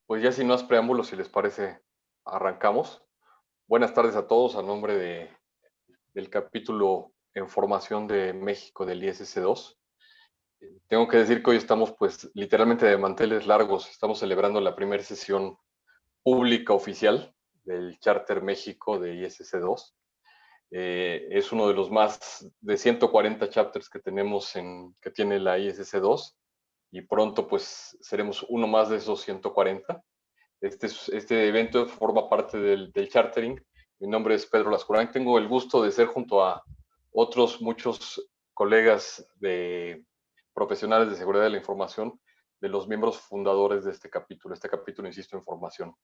Pues ya sin más preámbulos, si les parece, arrancamos. Buenas tardes a todos a nombre del capítulo en formación de México del ISC2. Tengo que decir que hoy estamos pues literalmente de manteles largos. Estamos celebrando la primera sesión pública oficial del Charter México de ISC2. Es uno de los más de 140 chapters que tenemos que tiene la ISC2 y pronto pues seremos uno más de esos 140. Este evento forma parte del chartering. Mi nombre es Pedro Lascurain. Tengo el gusto de ser junto a otros muchos colegas de profesionales de seguridad de la información, de los miembros fundadores de este capítulo. Este capítulo, insisto, en formación.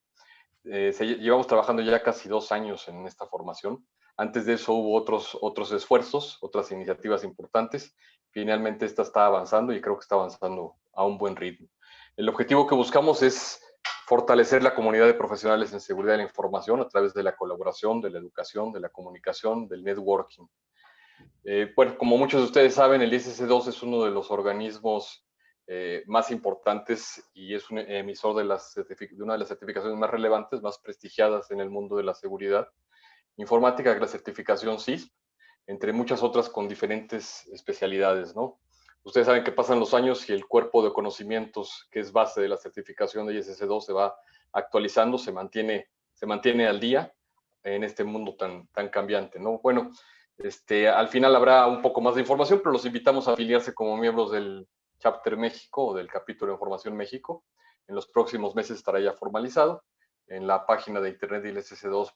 Llevamos trabajando ya casi 2 años en esta formación. Antes de eso hubo otros esfuerzos, otras iniciativas importantes. Finalmente esta está avanzando y creo que está avanzando a un buen ritmo. El objetivo que buscamos es fortalecer la comunidad de profesionales en seguridad de la información a través de la colaboración, de la educación, de la comunicación, del networking. Bueno, como muchos de ustedes saben, el ISC2 es uno de los organismos más importantes y es un emisor de una de las certificaciones más relevantes, más prestigiadas en el mundo de la seguridad informática, que es la certificación CISP, entre muchas otras con diferentes especialidades, ¿no? Ustedes saben que pasan los años y el cuerpo de conocimientos que es base de la certificación de ISC2 se va actualizando, se mantiene al día en este mundo tan cambiante, ¿no? Bueno, al final habrá un poco más de información, pero los invitamos a afiliarse como miembros del Chapter México o del capítulo de Información México. En los próximos meses estará ya formalizado. En la página de internet del ISC2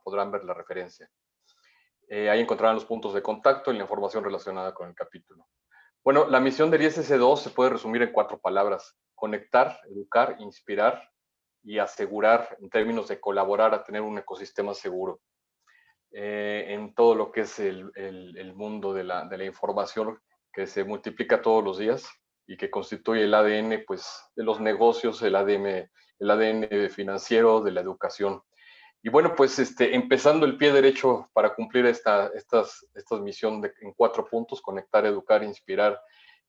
podrán ver la referencia. Ahí encontrarán los puntos de contacto y la información relacionada con el capítulo. Bueno, la misión del ISC2 se puede resumir en 4 palabras: conectar, educar, inspirar y asegurar, en términos de colaborar a tener un ecosistema seguro. En todo lo que es el mundo de la información que se multiplica todos los días y que constituye el ADN pues, de los negocios, el ADN financiero, de la educación. Y bueno, pues empezando el pie derecho para cumplir esta misión en 4 puntos: conectar, educar, inspirar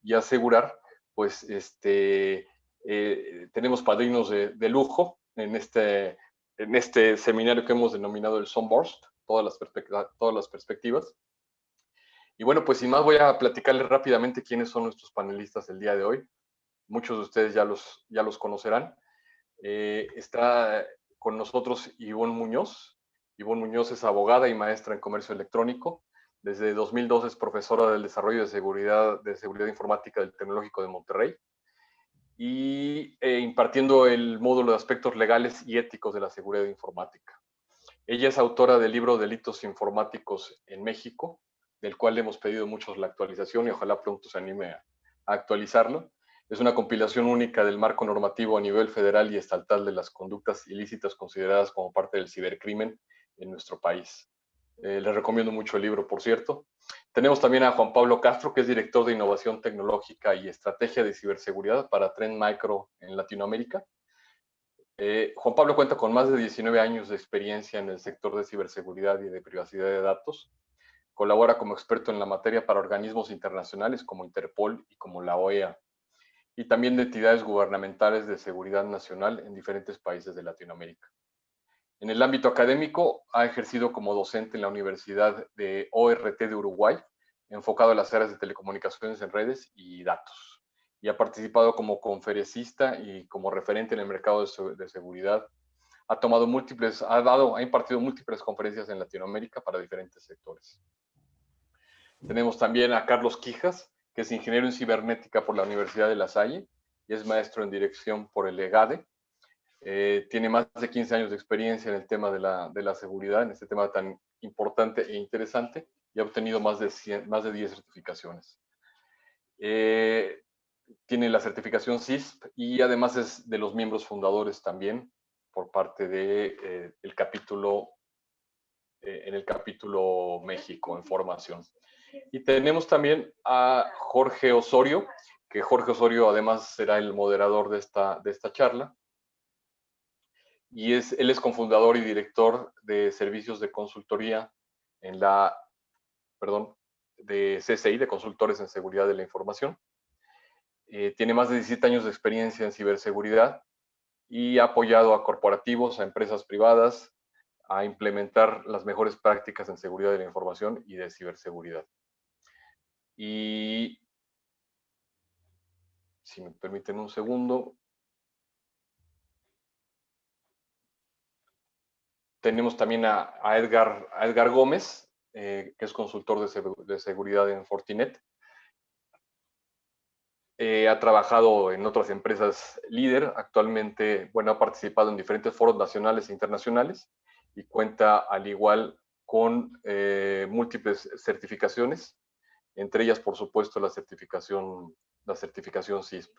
y asegurar, pues tenemos padrinos de lujo en este seminario que hemos denominado el Sunburst, todas las perspectivas. Y bueno, pues sin más voy a platicarles rápidamente quiénes son nuestros panelistas el día de hoy. Muchos de ustedes ya los conocerán. Está con nosotros Ivonne Muñoz. Ivonne Muñoz es abogada y maestra en comercio electrónico. Desde 2002 es profesora del desarrollo de seguridad informática del Tecnológico de Monterrey y impartiendo el módulo de aspectos legales y éticos de la seguridad informática. Ella es autora del libro Delitos Informáticos en México, del cual le hemos pedido muchos la actualización y ojalá pronto se anime a actualizarlo. Es una compilación única del marco normativo a nivel federal y estatal de las conductas ilícitas consideradas como parte del cibercrimen en nuestro país. Les recomiendo mucho el libro, por cierto. Tenemos también a Juan Pablo Castro, que es director de Innovación Tecnológica y Estrategia de Ciberseguridad para Trend Micro en Latinoamérica. Juan Pablo cuenta con más de 19 años de experiencia en el sector de ciberseguridad y de privacidad de datos. Colabora como experto en la materia para organismos internacionales como Interpol y como la OEA, y también de entidades gubernamentales de seguridad nacional en diferentes países de Latinoamérica. En el ámbito académico, ha ejercido como docente en la Universidad de ORT de Uruguay, enfocado a las áreas de telecomunicaciones en redes y datos. Y ha participado como conferencista y como referente en el mercado de seguridad. Ha impartido múltiples conferencias en Latinoamérica para diferentes sectores. Tenemos también a Carlos Quijas, que es ingeniero en cibernética por la Universidad de La Salle y es maestro en dirección por el EGADE. Tiene más de 15 años de experiencia en el tema de la seguridad, en este tema tan importante e interesante, y ha obtenido más de 10 certificaciones. Tiene la certificación CISP y además es de los miembros fundadores también por parte del capítulo, en el capítulo México en formación. Y tenemos también a Jorge Osorio, que Jorge Osorio además será el moderador de esta charla. Y él es cofundador y director de servicios de consultoría de CSI, de Consultores en Seguridad de la Información. Tiene más de 17 años de experiencia en ciberseguridad y ha apoyado a corporativos, a empresas privadas, a implementar las mejores prácticas en seguridad de la información y de ciberseguridad. Y si me permiten un segundo, tenemos también a Edgar Gómez, que es consultor de seguridad en Fortinet. Ha trabajado en otras empresas líder. Actualmente, bueno, ha participado en diferentes foros nacionales e internacionales y cuenta al igual con múltiples certificaciones, entre ellas, por supuesto, la certificación CISP.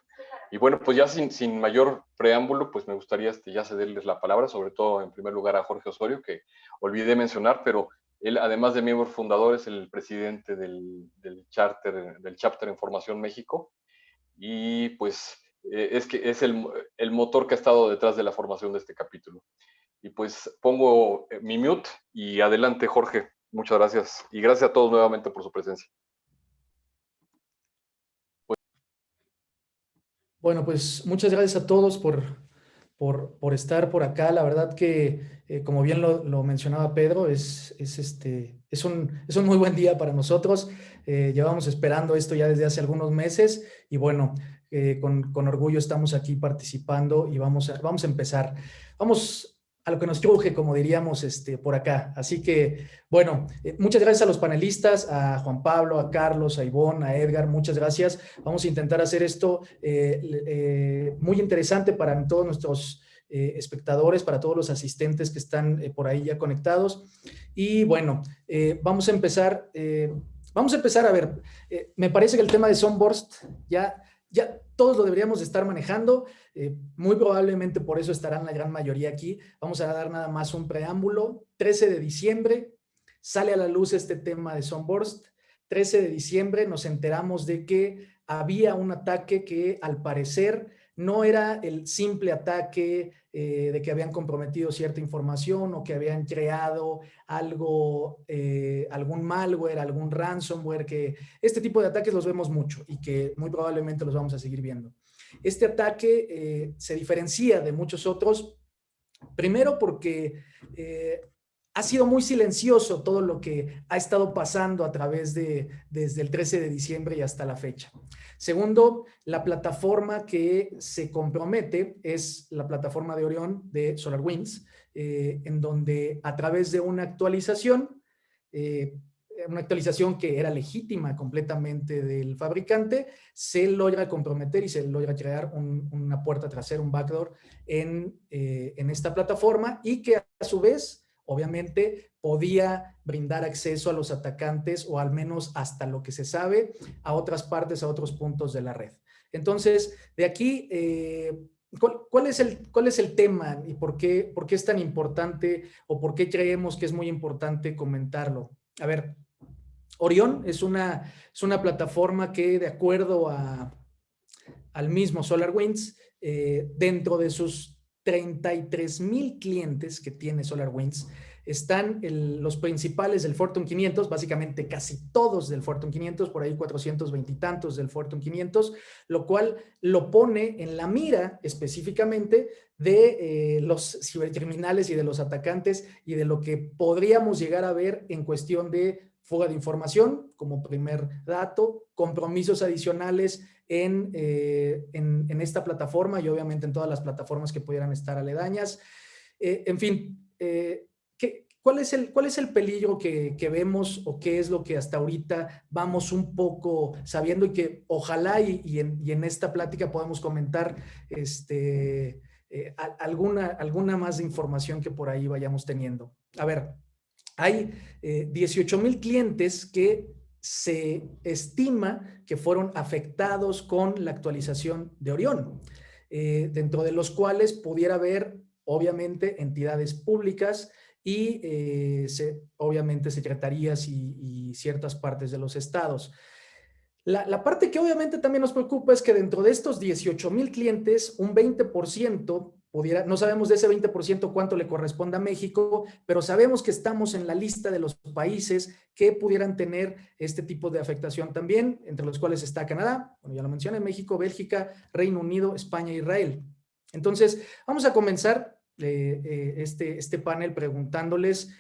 Y bueno, pues ya sin mayor preámbulo, pues me gustaría ya cederles la palabra, sobre todo en primer lugar a Jorge Osorio, que olvidé mencionar, pero él, además de miembro fundador, es el presidente del Chapter en Formación México, y pues es el motor que ha estado detrás de la formación de este capítulo. Y pues pongo mi mute y adelante, Jorge. Muchas gracias. Y gracias a todos nuevamente por su presencia. Bueno, pues muchas gracias a todos por estar por acá. La verdad que, como bien lo mencionaba Pedro, es un muy buen día para nosotros. Llevamos esperando esto ya desde hace algunos meses y bueno, con orgullo estamos aquí participando y vamos a empezar. Vamos a lo que nos truje, como diríamos por acá. Así que, bueno, muchas gracias a los panelistas, a Juan Pablo, a Carlos, a Ivonne, a Edgar, muchas gracias. Vamos a intentar hacer esto muy interesante para todos nuestros espectadores, para todos los asistentes que están por ahí ya conectados. Y bueno, vamos a empezar a ver, me parece que el tema de Sunburst ya todos lo deberíamos de estar manejando, muy probablemente por eso estarán la gran mayoría aquí. Vamos a dar nada más un preámbulo. 13 de diciembre sale a la luz este tema de Sunburst. 13 de diciembre nos enteramos de que había un ataque que al parecer no era el simple ataque de que habían comprometido cierta información o que habían creado algo, algún malware, algún ransomware, que este tipo de ataques los vemos mucho y que muy probablemente los vamos a seguir viendo. Este ataque se diferencia de muchos otros, primero porque ha sido muy silencioso todo lo que ha estado pasando a través desde el 13 de diciembre y hasta la fecha. Segundo, la plataforma que se compromete es la plataforma de Orion de SolarWinds, en donde a través de una actualización que era legítima completamente del fabricante, se logra comprometer y se logra crear una puerta trasera, un backdoor en esta plataforma, y que a su vez obviamente podía brindar acceso a los atacantes, o al menos hasta lo que se sabe, a otras partes, a otros puntos de la red. Entonces, de aquí, ¿cuál es el tema y por qué es tan importante, o por qué creemos que es muy importante comentarlo? A ver, Orion es una plataforma que, de acuerdo al mismo SolarWinds, dentro de sus 33,000 clientes que tiene SolarWinds, están los principales del Fortune 500, básicamente casi todos del Fortune 500, por ahí 420 y tantos del Fortune 500, lo cual lo pone en la mira específicamente de los cibercriminales y de los atacantes, y de lo que podríamos llegar a ver en cuestión de fuga de información como primer dato, compromisos adicionales en esta plataforma y obviamente en todas las plataformas que pudieran estar aledañas. En fin, ¿cuál es el peligro que vemos, o qué es lo que hasta ahorita vamos un poco sabiendo, y que ojalá y en esta plática podamos comentar alguna más de información que por ahí vayamos teniendo? A ver, hay 18,000 clientes que se estima que fueron afectados con la actualización de Orion, dentro de los cuales pudiera haber, obviamente, entidades públicas y obviamente secretarías y ciertas partes de los estados. La parte que obviamente también nos preocupa es que dentro de estos 18,000 clientes, un 20% no sabemos de ese 20% cuánto le corresponde a México, pero sabemos que estamos en la lista de los países que pudieran tener este tipo de afectación también, entre los cuales está Canadá, bueno, ya lo mencioné, México, Bélgica, Reino Unido, España e Israel. Entonces, vamos a comenzar este panel preguntándoles,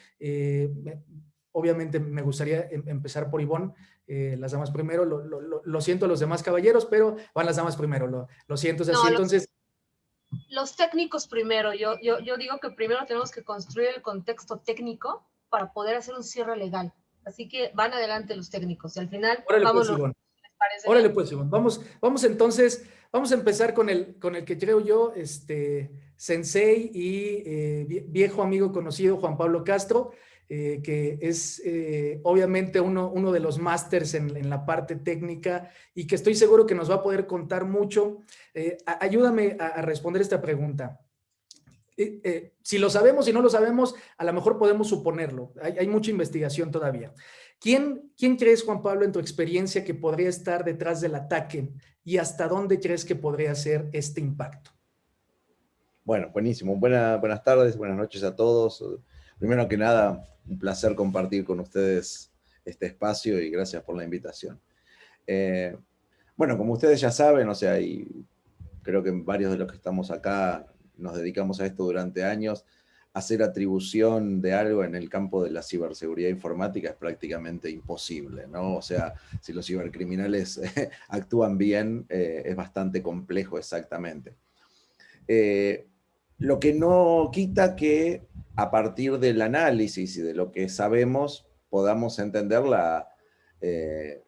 obviamente me gustaría empezar por Ivonne, las damas primero, lo siento a los demás caballeros, pero van las damas primero, lo siento, es así. No, Entonces, los técnicos primero. Yo digo que primero tenemos que construir el contexto técnico para poder hacer un cierre legal. Así que van adelante los técnicos y al final órale vamos pues, Ivonne. ¿les parece Órale bien? pues, Ivonne. Vamos entonces, vamos a empezar con el que creo yo, sensei y viejo amigo conocido, Juan Pablo Castro, que es obviamente uno de los másters en la parte técnica y que estoy seguro que nos va a poder contar mucho. Ayúdame a responder esta pregunta. Si lo sabemos, si no lo sabemos, a lo mejor podemos suponerlo. Hay mucha investigación todavía. ¿Quién crees, Juan Pablo, en tu experiencia, que podría estar detrás del ataque y hasta dónde crees que podría ser este impacto? Bueno, buenísimo. Buenas tardes, buenas noches a todos. Primero que nada, un placer compartir con ustedes este espacio y gracias por la invitación. Bueno, como ustedes ya saben, o sea, y creo que varios de los que estamos acá nos dedicamos a esto durante años, hacer atribución de algo en el campo de la ciberseguridad informática es prácticamente imposible, ¿no? O sea, si los cibercriminales actúan bien, es bastante complejo exactamente. Lo que no quita que a partir del análisis y de lo que sabemos podamos entender la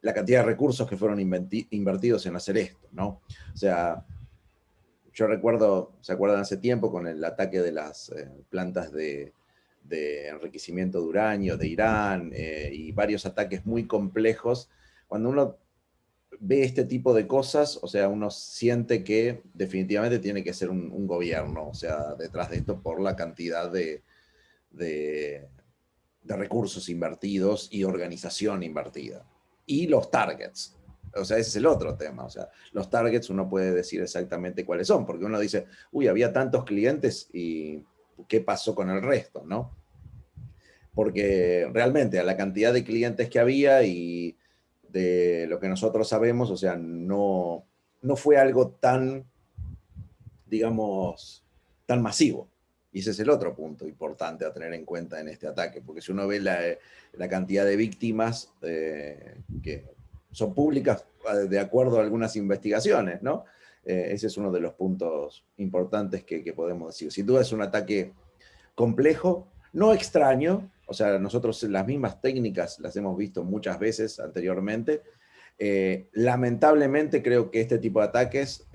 cantidad de recursos que fueron invertidos en hacer esto, ¿no? O sea, yo recuerdo, ¿se acuerdan hace tiempo con el ataque de las plantas de enriquecimiento de uranio de Irán y varios ataques muy complejos? Cuando uno ve este tipo de cosas, o sea, uno siente que definitivamente tiene que ser un gobierno, o sea, detrás de esto por la cantidad de recursos invertidos y organización invertida. Y los targets. O sea, ese es el otro tema. O sea, los targets uno puede decir exactamente cuáles son, porque uno dice, uy, había tantos clientes y ¿qué pasó con el resto, no? Porque realmente a la cantidad de clientes que había y de lo que nosotros sabemos, o sea, no fue algo tan, digamos, tan masivo. Y ese es el otro punto importante a tener en cuenta en este ataque, porque si uno ve la cantidad de víctimas que son públicas de acuerdo a algunas investigaciones, ¿no? Ese es uno de los puntos importantes que podemos decir. Sin duda es un ataque complejo, no extraño, o sea, nosotros las mismas técnicas las hemos visto muchas veces anteriormente. Lamentablemente creo que este tipo de ataques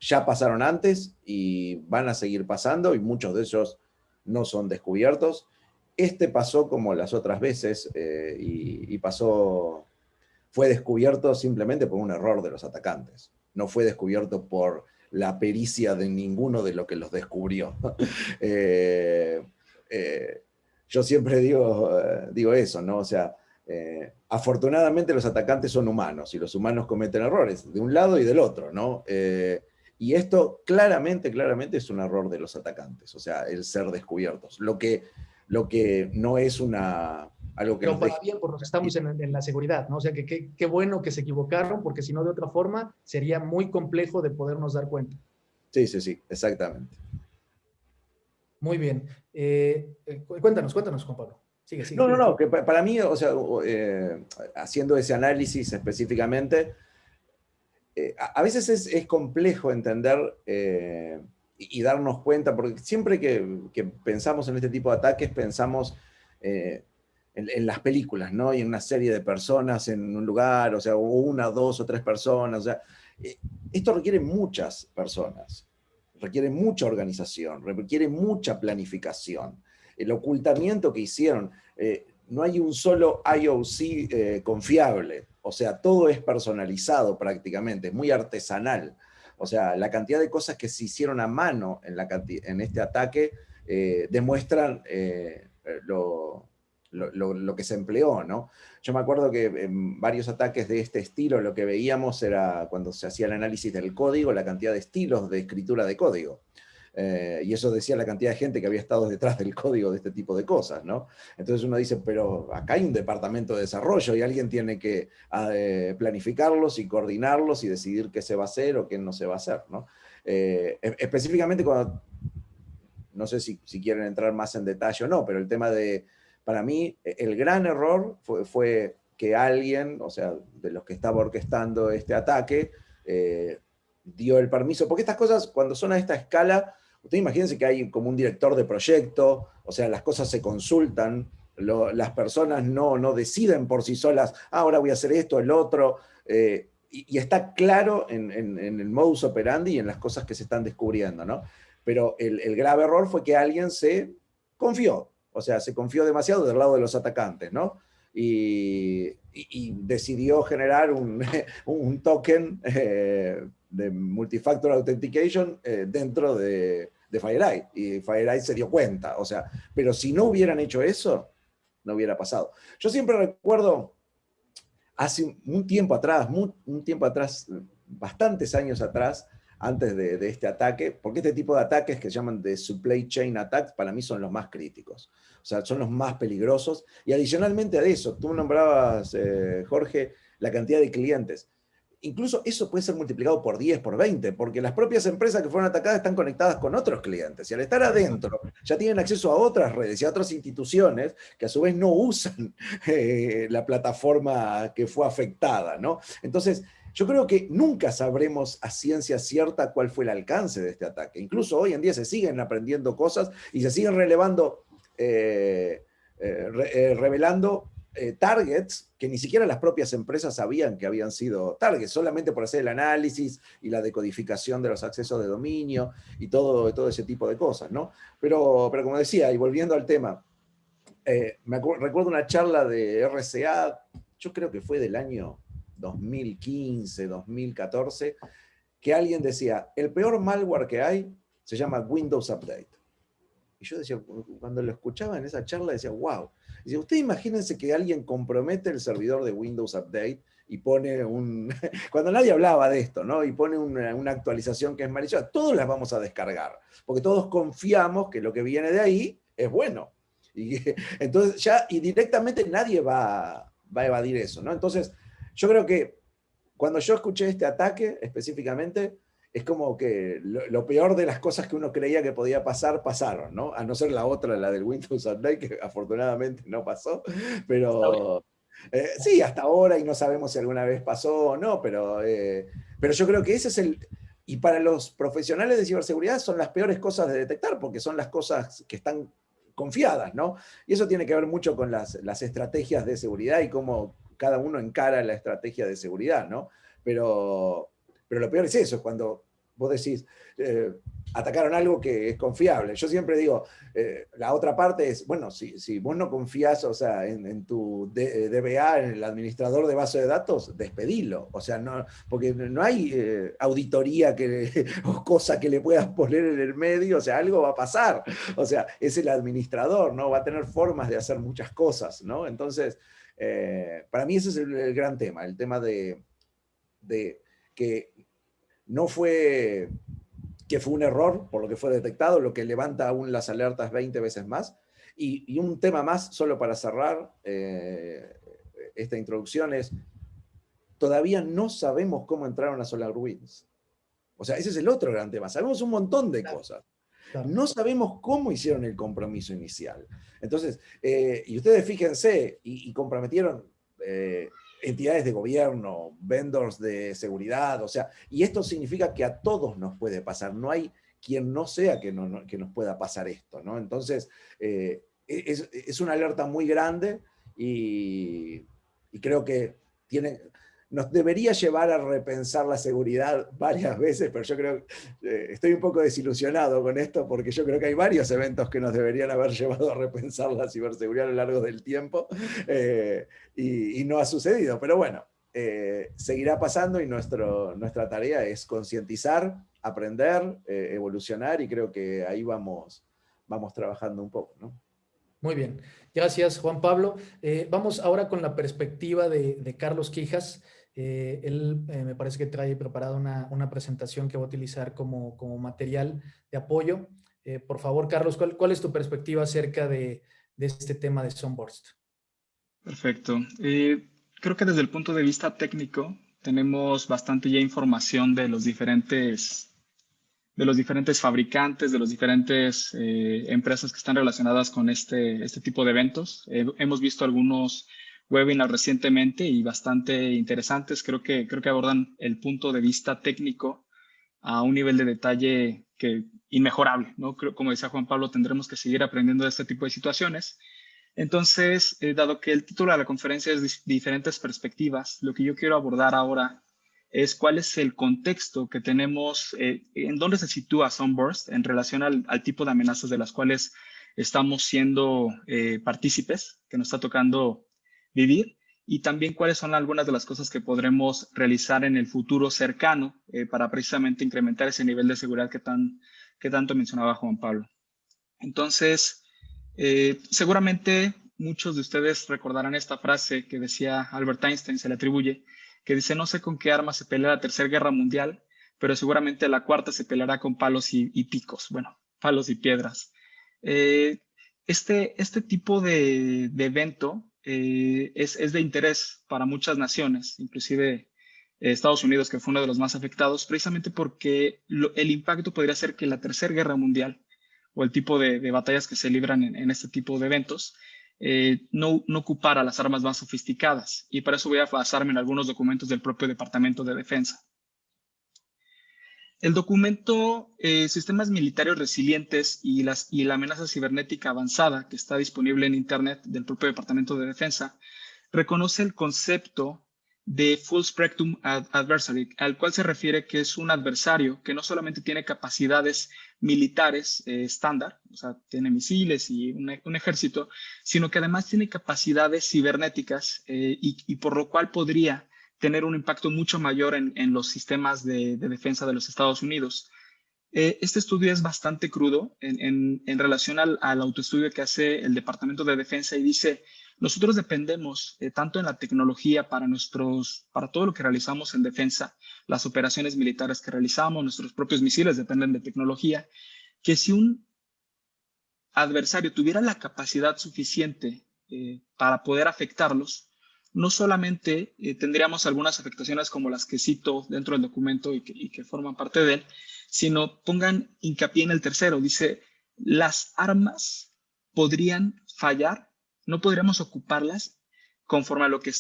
ya pasaron antes y van a seguir pasando y muchos de ellos no son descubiertos. Este pasó como las otras veces y fue descubierto simplemente por un error de los atacantes. No fue descubierto por la pericia de ninguno de los que los descubrió. Yo siempre digo eso, ¿no? O sea, afortunadamente los atacantes son humanos y los humanos cometen errores de un lado y del otro, ¿no? Y esto claramente es un error de los atacantes, o sea, el ser descubiertos. Lo que no es algo que... Pero para bien, por lo que estamos en la seguridad, ¿no? O sea, que qué bueno que se equivocaron, porque si no, de otra forma, sería muy complejo de podernos dar cuenta. Sí, exactamente. Muy bien. Cuéntanos, Juan Pablo. Sigue. No, que para mí, o sea, haciendo ese análisis específicamente, a veces es complejo entender y darnos cuenta, porque siempre que pensamos en este tipo de ataques, pensamos en las películas, ¿no? Y en una serie de personas en un lugar, o sea, una, dos o tres personas, o sea, esto requiere muchas personas, requiere mucha organización, requiere mucha planificación. El ocultamiento que hicieron, no hay un solo IOC confiable, o sea, todo es personalizado prácticamente, es muy artesanal. O sea, la cantidad de cosas que se hicieron a mano en este ataque demuestran lo que se empleó, ¿no? Yo me acuerdo que en varios ataques de este estilo lo que veíamos era cuando se hacía el análisis del código, la cantidad de estilos de escritura de código. Y eso decía la cantidad de gente que había estado detrás del código de este tipo de cosas, ¿no? Entonces uno dice, pero acá hay un departamento de desarrollo y alguien tiene que planificarlos y coordinarlos y decidir qué se va a hacer o qué no se va a hacer, ¿no? Específicamente cuando, no sé si quieren entrar más en detalle o no, pero el tema de, para mí, el gran error fue que alguien, o sea, de los que estaba orquestando este ataque, dio el permiso, porque estas cosas, cuando son a esta escala, ustedes imagínense que hay como un director de proyecto, o sea, las cosas se consultan, las personas no deciden por sí solas, ahora voy a hacer esto, el otro, y está claro en el modus operandi y en las cosas que se están descubriendo, ¿no? Pero el grave error fue que alguien se confió, o sea, se confió demasiado del lado de los atacantes, ¿no? Y decidió generar un token de multifactor authentication dentro de FireEye, y FireEye se dio cuenta, o sea, pero si no hubieran hecho eso, no hubiera pasado. Yo siempre recuerdo, hace un tiempo atrás, bastantes años atrás, antes de este ataque, porque este tipo de ataques que se llaman de supply chain attacks, para mí son los más críticos, o sea, son los más peligrosos, y adicionalmente a eso, tú nombrabas, Jorge, la cantidad de clientes. Incluso eso puede ser multiplicado por 10, por 20, porque las propias empresas que fueron atacadas están conectadas con otros clientes, y al estar adentro ya tienen acceso a otras redes y a otras instituciones que a su vez no usan la plataforma que fue afectada, ¿no? Entonces, yo creo que nunca sabremos a ciencia cierta cuál fue el alcance de este ataque. Incluso hoy en día se siguen aprendiendo cosas y se siguen revelando targets que ni siquiera las propias empresas sabían que habían sido targets, solamente por hacer el análisis y la decodificación de los accesos de dominio y todo ese tipo de cosas, ¿no? Pero como decía, y volviendo al tema, recuerdo una charla de RCA, yo creo que fue del año 2015, 2014, que alguien decía, el peor malware que hay se llama Windows Update. Y yo decía, cuando lo escuchaba en esa charla, decía, wow. Dice, usted imagínense que alguien compromete el servidor de Windows Update y pone cuando nadie hablaba de esto, ¿no? Y pone una actualización que es maliciosa, todos las vamos a descargar, porque todos confiamos que lo que viene de ahí es bueno. Y entonces ya, y directamente nadie va a evadir eso, ¿no? Entonces, yo creo que cuando yo escuché este ataque específicamente, es como que lo peor de las cosas que uno creía que podía pasar, pasaron, ¿no? A no ser la otra, la del Windows Update, que afortunadamente no pasó, pero sí, hasta ahora, y no sabemos si alguna vez pasó o no, pero yo creo que ese es y para los profesionales de ciberseguridad son las peores cosas de detectar, porque son las cosas que están confiadas, ¿no? Y eso tiene que ver mucho con las estrategias de seguridad y cómo cada uno encara la estrategia de seguridad, ¿no? Pero lo peor es eso, es cuando vos decís, atacaron algo que es confiable. Yo siempre digo, la otra parte es, bueno, si vos no confías, o sea, en tu DBA, en el administrador de base de datos, despedilo. O sea, porque no hay auditoría o cosa que le puedas poner en el medio, o sea, algo va a pasar. O sea, es el administrador, ¿no? Va a tener formas de hacer muchas cosas, ¿no? Entonces, para mí ese es el gran tema, el tema de que no fue que fue un error por lo que fue detectado, lo que levanta aún las alertas 20 veces más. Y un tema más, solo para cerrar esta introducción, es todavía no sabemos cómo entraron a SolarWinds. O sea, ese es el otro gran tema. Sabemos un montón de cosas. Claro. No sabemos cómo hicieron el compromiso inicial. Entonces, y ustedes fíjense, y comprometieron entidades de gobierno, vendors de seguridad, o sea, y esto significa que a todos nos puede pasar, no hay quien no sea que nos pueda pasar esto, ¿no? Entonces, es una alerta muy grande y creo que nos debería llevar a repensar la seguridad varias veces, pero yo creo, estoy un poco desilusionado con esto, porque yo creo que hay varios eventos que nos deberían haber llevado a repensar la ciberseguridad a lo largo del tiempo, y no ha sucedido, pero bueno, seguirá pasando y nuestra tarea es concientizar, aprender, evolucionar, y creo que ahí vamos trabajando un poco, ¿no? Muy bien, gracias Juan Pablo. Vamos ahora con la perspectiva de Carlos Quijas. Él me parece que trae preparada una presentación que va a utilizar como material de apoyo. Por favor, Carlos, ¿cuál es tu perspectiva acerca de este tema de Sunburst? Perfecto. Creo que desde el punto de vista técnico tenemos bastante ya información de los diferentes los diferentes fabricantes, de las diferentes empresas que están relacionadas con este tipo de eventos. Hemos visto algunos webinars recientemente y bastante interesantes. Creo que abordan el punto de vista técnico a un nivel de detalle inmejorable, ¿no? Creo, como decía Juan Pablo, tendremos que seguir aprendiendo de este tipo de situaciones. Entonces, dado que el título de la conferencia es diferentes perspectivas, lo que yo quiero abordar ahora es cuál es el contexto que tenemos, en dónde se sitúa Sunburst en relación al tipo de amenazas de las cuales estamos siendo partícipes, que nos está tocando vivir, y también cuáles son algunas de las cosas que podremos realizar en el futuro cercano para precisamente incrementar ese nivel de seguridad que tanto mencionaba Juan Pablo. Entonces, seguramente muchos de ustedes recordarán esta frase que decía Albert Einstein, se le atribuye, que dice: no sé con qué arma se pelea la Tercera Guerra Mundial, pero seguramente la cuarta se peleará con palos y picos, bueno, palos y piedras. Este tipo de evento es de interés para muchas naciones, inclusive Estados Unidos, que fue uno de los más afectados, precisamente porque el impacto podría ser que la Tercera Guerra Mundial o el tipo de batallas que se libran en este tipo de eventos no ocupara las armas más sofisticadas. Y para eso voy a basarme en algunos documentos del propio Departamento de Defensa. El documento Sistemas Militares Resilientes y la amenaza cibernética avanzada, que está disponible en Internet del propio Departamento de Defensa, reconoce el concepto de Full Spectrum Adversary, al cual se refiere que es un adversario que no solamente tiene capacidades militares estándar, o sea, tiene misiles y un ejército, sino que además tiene capacidades cibernéticas y por lo cual podría tener un impacto mucho mayor en los sistemas de defensa de los Estados Unidos. Este estudio es bastante crudo en relación al autoestudio que hace el Departamento de Defensa y dice: nosotros dependemos tanto en la tecnología para todo lo que realizamos en defensa, las operaciones militares que realizamos, nuestros propios misiles dependen de tecnología, que si un adversario tuviera la capacidad suficiente para poder afectarlos, no solamente tendríamos algunas afectaciones como las que cito dentro del documento y que forman parte de él, sino pongan hincapié en el tercero. Dice: las armas podrían fallar, no podríamos ocuparlas conforme a lo que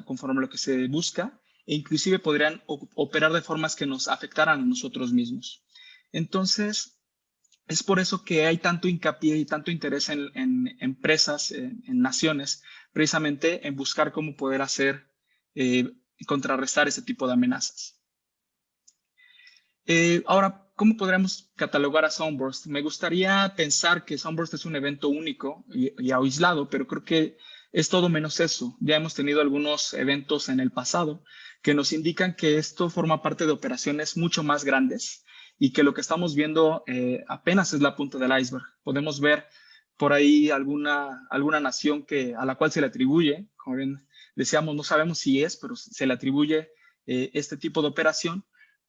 conforme a lo que se busca, e inclusive podrían operar de formas que nos afectaran a nosotros mismos. Entonces, es por eso que hay tanto hincapié y tanto interés en empresas, en naciones, precisamente en buscar cómo poder hacer y contrarrestar ese tipo de amenazas. Ahora, ¿cómo podríamos catalogar a Sunburst? Me gustaría pensar que Sunburst es un evento único y aislado, pero creo que es todo menos eso. Ya hemos tenido algunos eventos en el pasado que nos indican que esto forma parte de operaciones mucho más grandes y que lo que estamos viendo apenas es la punta del iceberg. Podemos ver por ahí alguna nación a la cual se le atribuye, como bien decíamos, no sabemos si es, pero se le atribuye este tipo de operación.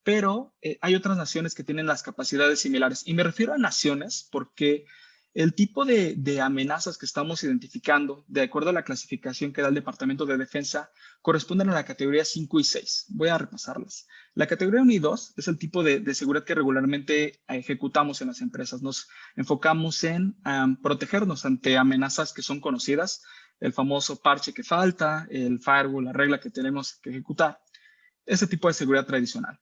Pero hay otras naciones que tienen las capacidades similares. Y me refiero a naciones porque el tipo de amenazas que estamos identificando, de acuerdo a la clasificación que da el Departamento de Defensa, corresponden a la categoría 5 y 6. Voy a repasarlas. La categoría 1 y 2 es el tipo de seguridad que regularmente ejecutamos en las empresas. Nos enfocamos en protegernos ante amenazas que son conocidas, el famoso parche que falta, el firewall, la regla que tenemos que ejecutar. Ese tipo de seguridad tradicional.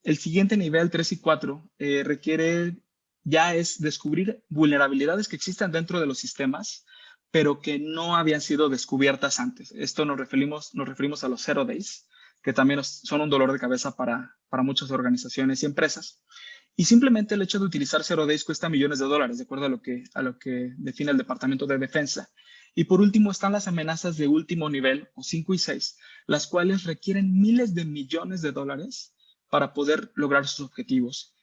El siguiente nivel, 3 y 4, ya es descubrir vulnerabilidades que existen dentro de los sistemas, pero que no habían sido descubiertas antes. Esto nos referimos a los 0 days, que también son un dolor de cabeza para muchas organizaciones y empresas. Y simplemente el hecho de utilizar 0 days cuesta millones de dólares, de acuerdo a lo que define el Departamento de Defensa. Y por último están las amenazas de último nivel, o 5 y 6, las cuales requieren miles de millones de dólares para poder lograr sus objetivos.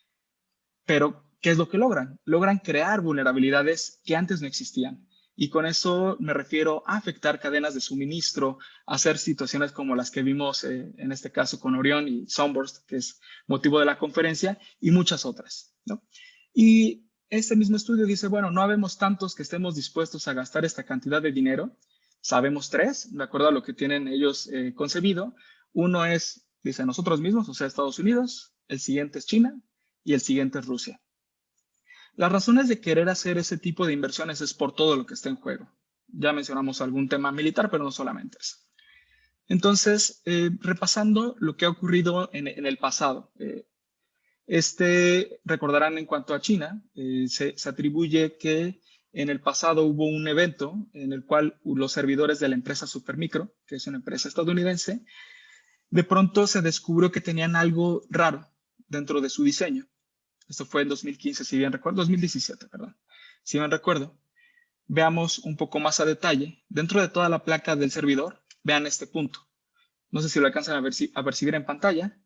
Pero, ¿qué es lo que logran? Logran crear vulnerabilidades que antes no existían. Y con eso me refiero a afectar cadenas de suministro, a hacer situaciones como las que vimos en este caso con Orion y Sunburst, que es motivo de la conferencia, y muchas otras, ¿no? Y este mismo estudio dice, bueno, no habemos tantos que estemos dispuestos a gastar esta cantidad de dinero. Sabemos 3, de acuerdo a lo que tienen ellos concebido. Uno es, dice, nosotros mismos, o sea, Estados Unidos. El siguiente es China. y el siguiente es Rusia. Las razones de querer hacer ese tipo de inversiones es por todo lo que está en juego. Ya mencionamos algún tema militar, pero no solamente eso. Entonces, repasando lo que ha ocurrido en el pasado. Recordarán en cuanto a China, se atribuye que en el pasado hubo un evento en el cual los servidores de la empresa Supermicro, que es una empresa estadounidense, de pronto se descubrió que tenían algo raro dentro de su diseño. Esto fue en 2015, si bien recuerdo, 2017, perdón. Si bien recuerdo, veamos un poco más a detalle. Dentro de toda la placa del servidor, vean este punto. No sé si lo alcanzan a percibir en pantalla.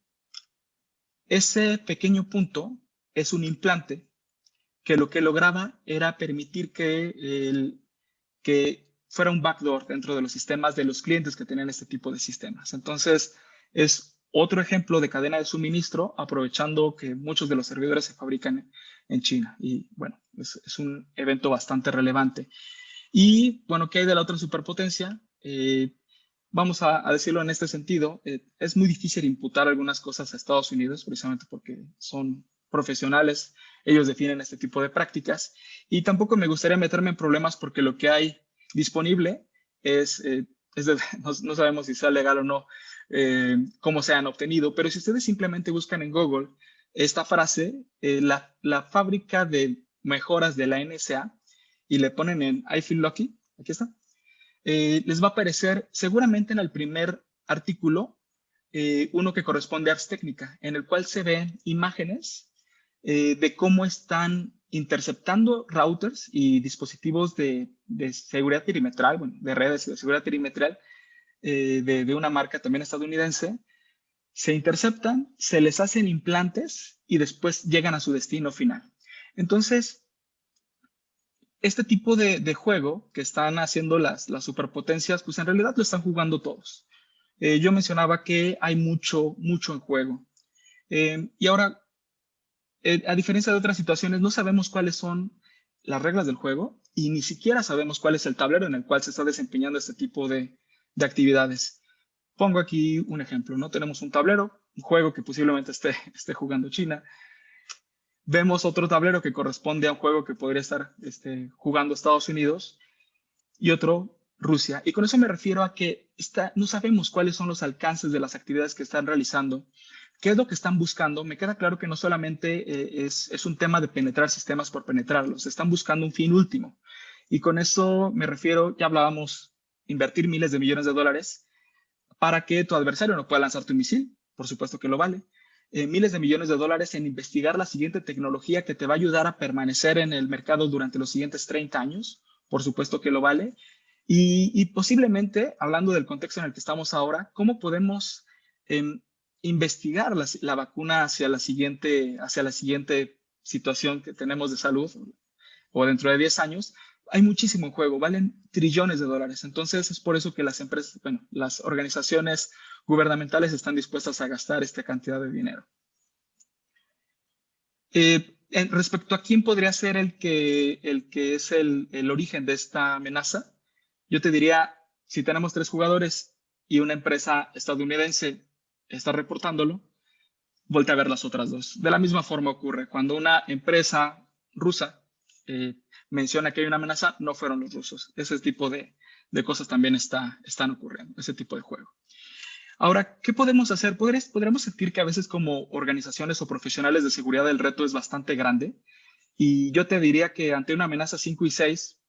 Ese pequeño punto es un implante que lo que lograba era permitir que fuera un backdoor dentro de los sistemas de los clientes que tenían este tipo de sistemas. Entonces, es otro ejemplo de cadena de suministro, aprovechando que muchos de los servidores se fabrican en China. Y bueno, es un evento bastante relevante. Y bueno, ¿qué hay de la otra superpotencia? Vamos a decirlo en este sentido, es muy difícil imputar algunas cosas a Estados Unidos, precisamente porque son profesionales, ellos definen este tipo de prácticas, y tampoco me gustaría meterme en problemas porque lo que hay disponible no sabemos si sea legal o no, cómo se han obtenido, pero si ustedes simplemente buscan en Google esta frase, la fábrica de mejoras de la NSA, y le ponen en I feel lucky, aquí está, les va a aparecer seguramente en el primer artículo uno que corresponde a Ars Technica, en el cual se ven imágenes de cómo están interceptando routers y dispositivos de seguridad perimetral, bueno, de redes de seguridad perimetral de una marca también estadounidense. Se interceptan, se les hacen implantes y después llegan a su destino final. Entonces, este tipo de juego que están haciendo las superpotencias, pues en realidad lo están jugando todos. Yo mencionaba que hay mucho en juego. Y ahora, a diferencia de otras situaciones, no sabemos cuáles son las reglas del juego y ni siquiera sabemos cuál es el tablero en el cual se está desempeñando este tipo de actividades. Pongo aquí un ejemplo, ¿no? Tenemos un tablero, un juego que posiblemente esté jugando China. Vemos otro tablero que corresponde a un juego que podría estar jugando Estados Unidos y otro Rusia. Y con eso me refiero a que no sabemos cuáles son los alcances de las actividades que están realizando, qué es lo que están buscando. Me queda claro que no solamente es un tema de penetrar sistemas por penetrarlos, están buscando un fin último. Y con eso me refiero, ya hablábamos, invertir miles de millones de dólares para que tu adversario no pueda lanzar tu misil, por supuesto que lo vale. Miles de millones de dólares en investigar la siguiente tecnología que te va a ayudar a permanecer en el mercado durante los siguientes 30 años, por supuesto que lo vale. Y posiblemente, hablando del contexto en el que estamos ahora, ¿cómo podemos investigar la vacuna hacia la siguiente situación que tenemos de salud o dentro de 10 años? Hay muchísimo en juego, valen trillones de dólares. Entonces es por eso que las empresas, las organizaciones gubernamentales están dispuestas a gastar esta cantidad de dinero. Respecto a quién podría ser el que es el origen de esta amenaza, yo te diría, si tenemos 3 jugadores y una empresa estadounidense está reportándolo, voltea a ver las otras 2. De la misma forma ocurre cuando una empresa rusa menciona que hay una amenaza, no fueron los rusos. Ese tipo de cosas también están ocurriendo, ese tipo de juego. Ahora, ¿qué podemos hacer? Podríamos sentir que a veces como organizaciones o profesionales de seguridad el reto es bastante grande y yo te diría que ante una amenaza 5 y 6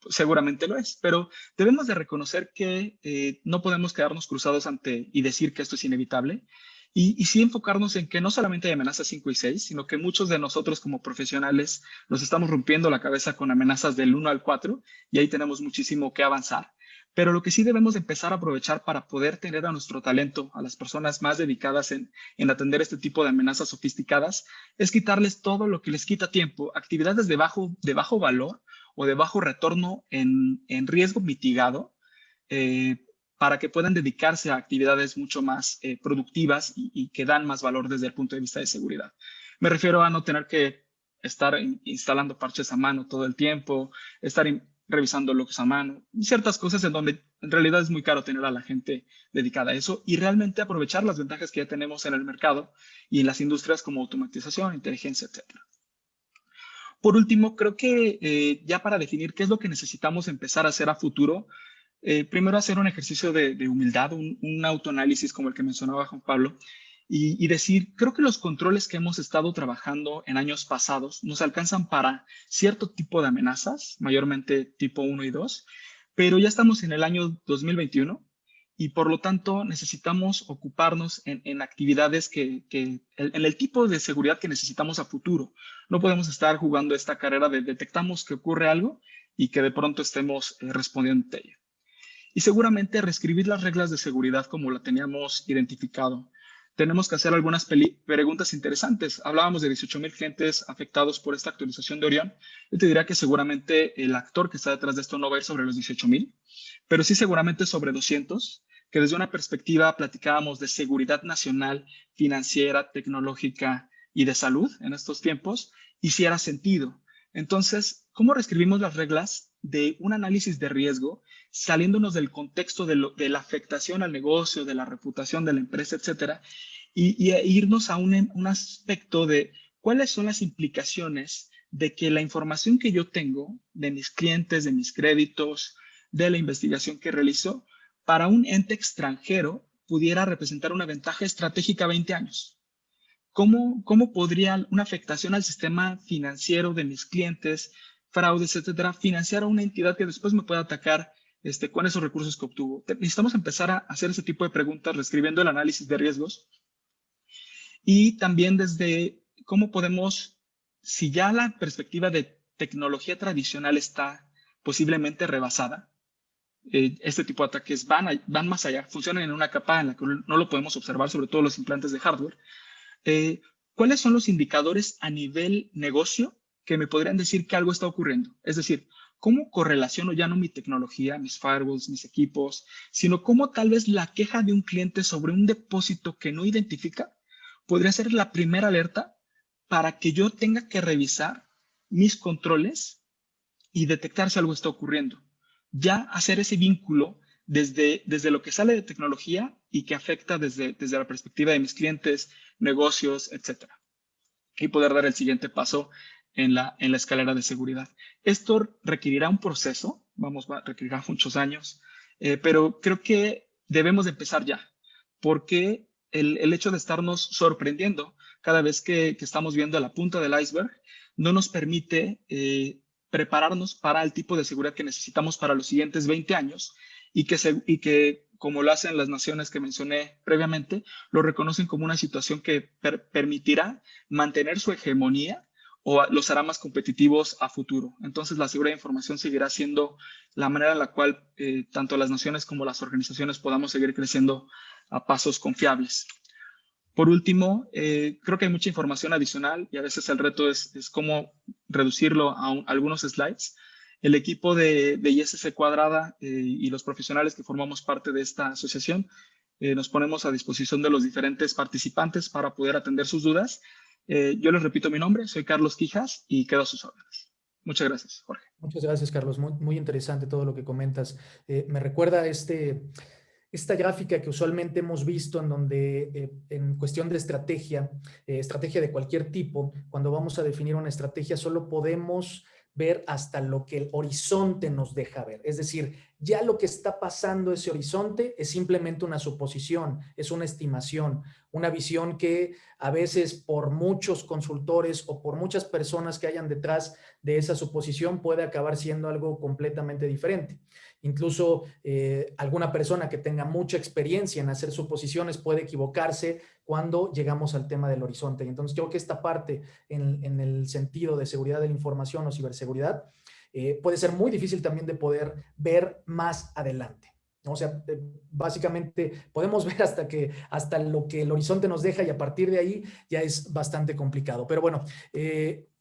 pues, seguramente lo es, pero debemos de reconocer que no podemos quedarnos cruzados y decir que esto es inevitable y sí enfocarnos en que no solamente hay amenazas 5 y 6, sino que muchos de nosotros como profesionales nos estamos rompiendo la cabeza con amenazas del 1 al 4 y ahí tenemos muchísimo que avanzar. Pero lo que sí debemos de empezar a aprovechar para poder tener a nuestro talento, a las personas más dedicadas en atender este tipo de amenazas sofisticadas, es quitarles todo lo que les quita tiempo, actividades de bajo valor o de bajo retorno en riesgo mitigado, para que puedan dedicarse a actividades mucho más productivas y que dan más valor desde el punto de vista de seguridad. Me refiero a no tener que estar instalando parches a mano todo el tiempo, estar revisando logs a mano, y ciertas cosas en donde en realidad es muy caro tener a la gente dedicada a eso y realmente aprovechar las ventajas que ya tenemos en el mercado y en las industrias como automatización, inteligencia, etcétera. Por último, creo que ya para definir qué es lo que necesitamos empezar a hacer a futuro, primero hacer un ejercicio de humildad, un autoanálisis como el que mencionaba Juan Pablo, y decir, creo que los controles que hemos estado trabajando en años pasados nos alcanzan para cierto tipo de amenazas, mayormente tipo 1 y 2, pero ya estamos en el año 2021 y por lo tanto necesitamos ocuparnos en actividades en el tipo de seguridad que necesitamos a futuro. No podemos estar jugando esta carrera de detectamos que ocurre algo y que de pronto estemos respondiendo a ello. Y seguramente reescribir las reglas de seguridad como la teníamos identificado. Tenemos que hacer algunas preguntas interesantes. Hablábamos de 18,000 clientes afectados por esta actualización de Orión. Yo te diría que seguramente el actor que está detrás de esto no va a ir sobre los 18,000, pero sí seguramente sobre 200, que desde una perspectiva platicábamos de seguridad nacional, financiera, tecnológica y de salud en estos tiempos, hiciera sentido. Entonces, ¿cómo reescribimos las reglas de un análisis de riesgo saliéndonos del contexto de la afectación al negocio, de la reputación de la empresa, etcétera, y irnos a un aspecto de cuáles son las implicaciones de que la información que yo tengo de mis clientes, de mis créditos, de la investigación que realizo, para un ente extranjero pudiera representar una ventaja estratégica a 20 años. ¿Cómo podría una afectación al sistema financiero de mis clientes, fraudes, etcétera, financiar a una entidad que después me pueda atacar con esos recursos que obtuvo? Necesitamos empezar a hacer ese tipo de preguntas, reescribiendo el análisis de riesgos y también desde cómo podemos, si ya la perspectiva de tecnología tradicional está posiblemente rebasada, este tipo de ataques van más allá, funcionan en una capa en la que no lo podemos observar, sobre todo los implantes de hardware. ¿Cuáles son los indicadores a nivel negocio que me podrían decir que algo está ocurriendo? Es decir, ¿cómo correlaciono ya no mi tecnología, mis firewalls, mis equipos, sino cómo tal vez la queja de un cliente sobre un depósito que no identifica podría ser la primera alerta para que yo tenga que revisar mis controles y detectar si algo está ocurriendo? Ya hacer ese vínculo desde lo que sale de tecnología y que afecta desde la perspectiva de mis clientes, negocios, etcétera. Y poder dar el siguiente paso en la escalera de seguridad. Esto requerirá un proceso, requerirá muchos años, pero creo que debemos de empezar ya, porque el hecho de estarnos sorprendiendo cada vez que estamos viendo la punta del iceberg no nos permite prepararnos para el tipo de seguridad que necesitamos para los siguientes 20 años y que como lo hacen las naciones que mencioné previamente, lo reconocen como una situación que permitirá mantener su hegemonía o los hará más competitivos a futuro. Entonces, la seguridad de información seguirá siendo la manera en la cual tanto las naciones como las organizaciones podamos seguir creciendo a pasos confiables. Por último, creo que hay mucha información adicional y a veces el reto es cómo reducirlo a algunos slides. El equipo de ISC Cuadrada y los profesionales que formamos parte de esta asociación nos ponemos a disposición de los diferentes participantes para poder atender sus dudas. Yo les repito mi nombre, soy Carlos Quijas y quedo a sus órdenes. Muchas gracias, Jorge. Muchas gracias, Carlos. Muy, muy interesante todo lo que comentas. Me recuerda esta gráfica que usualmente hemos visto en donde en cuestión de estrategia de cualquier tipo, cuando vamos a definir una estrategia solo podemos ver hasta lo que el horizonte nos deja ver. Es decir, ya lo que está pasando ese horizonte es simplemente una suposición, es una estimación, una visión que a veces por muchos consultores o por muchas personas que hayan detrás de esa suposición puede acabar siendo algo completamente diferente. Incluso alguna persona que tenga mucha experiencia en hacer suposiciones puede equivocarse cuando llegamos al tema del horizonte. Y entonces creo que esta parte en el sentido de seguridad de la información o ciberseguridad puede ser muy difícil también de poder ver más adelante, ¿no? O sea, básicamente podemos ver hasta lo que el horizonte nos deja y a partir de ahí ya es bastante complicado. Pero bueno,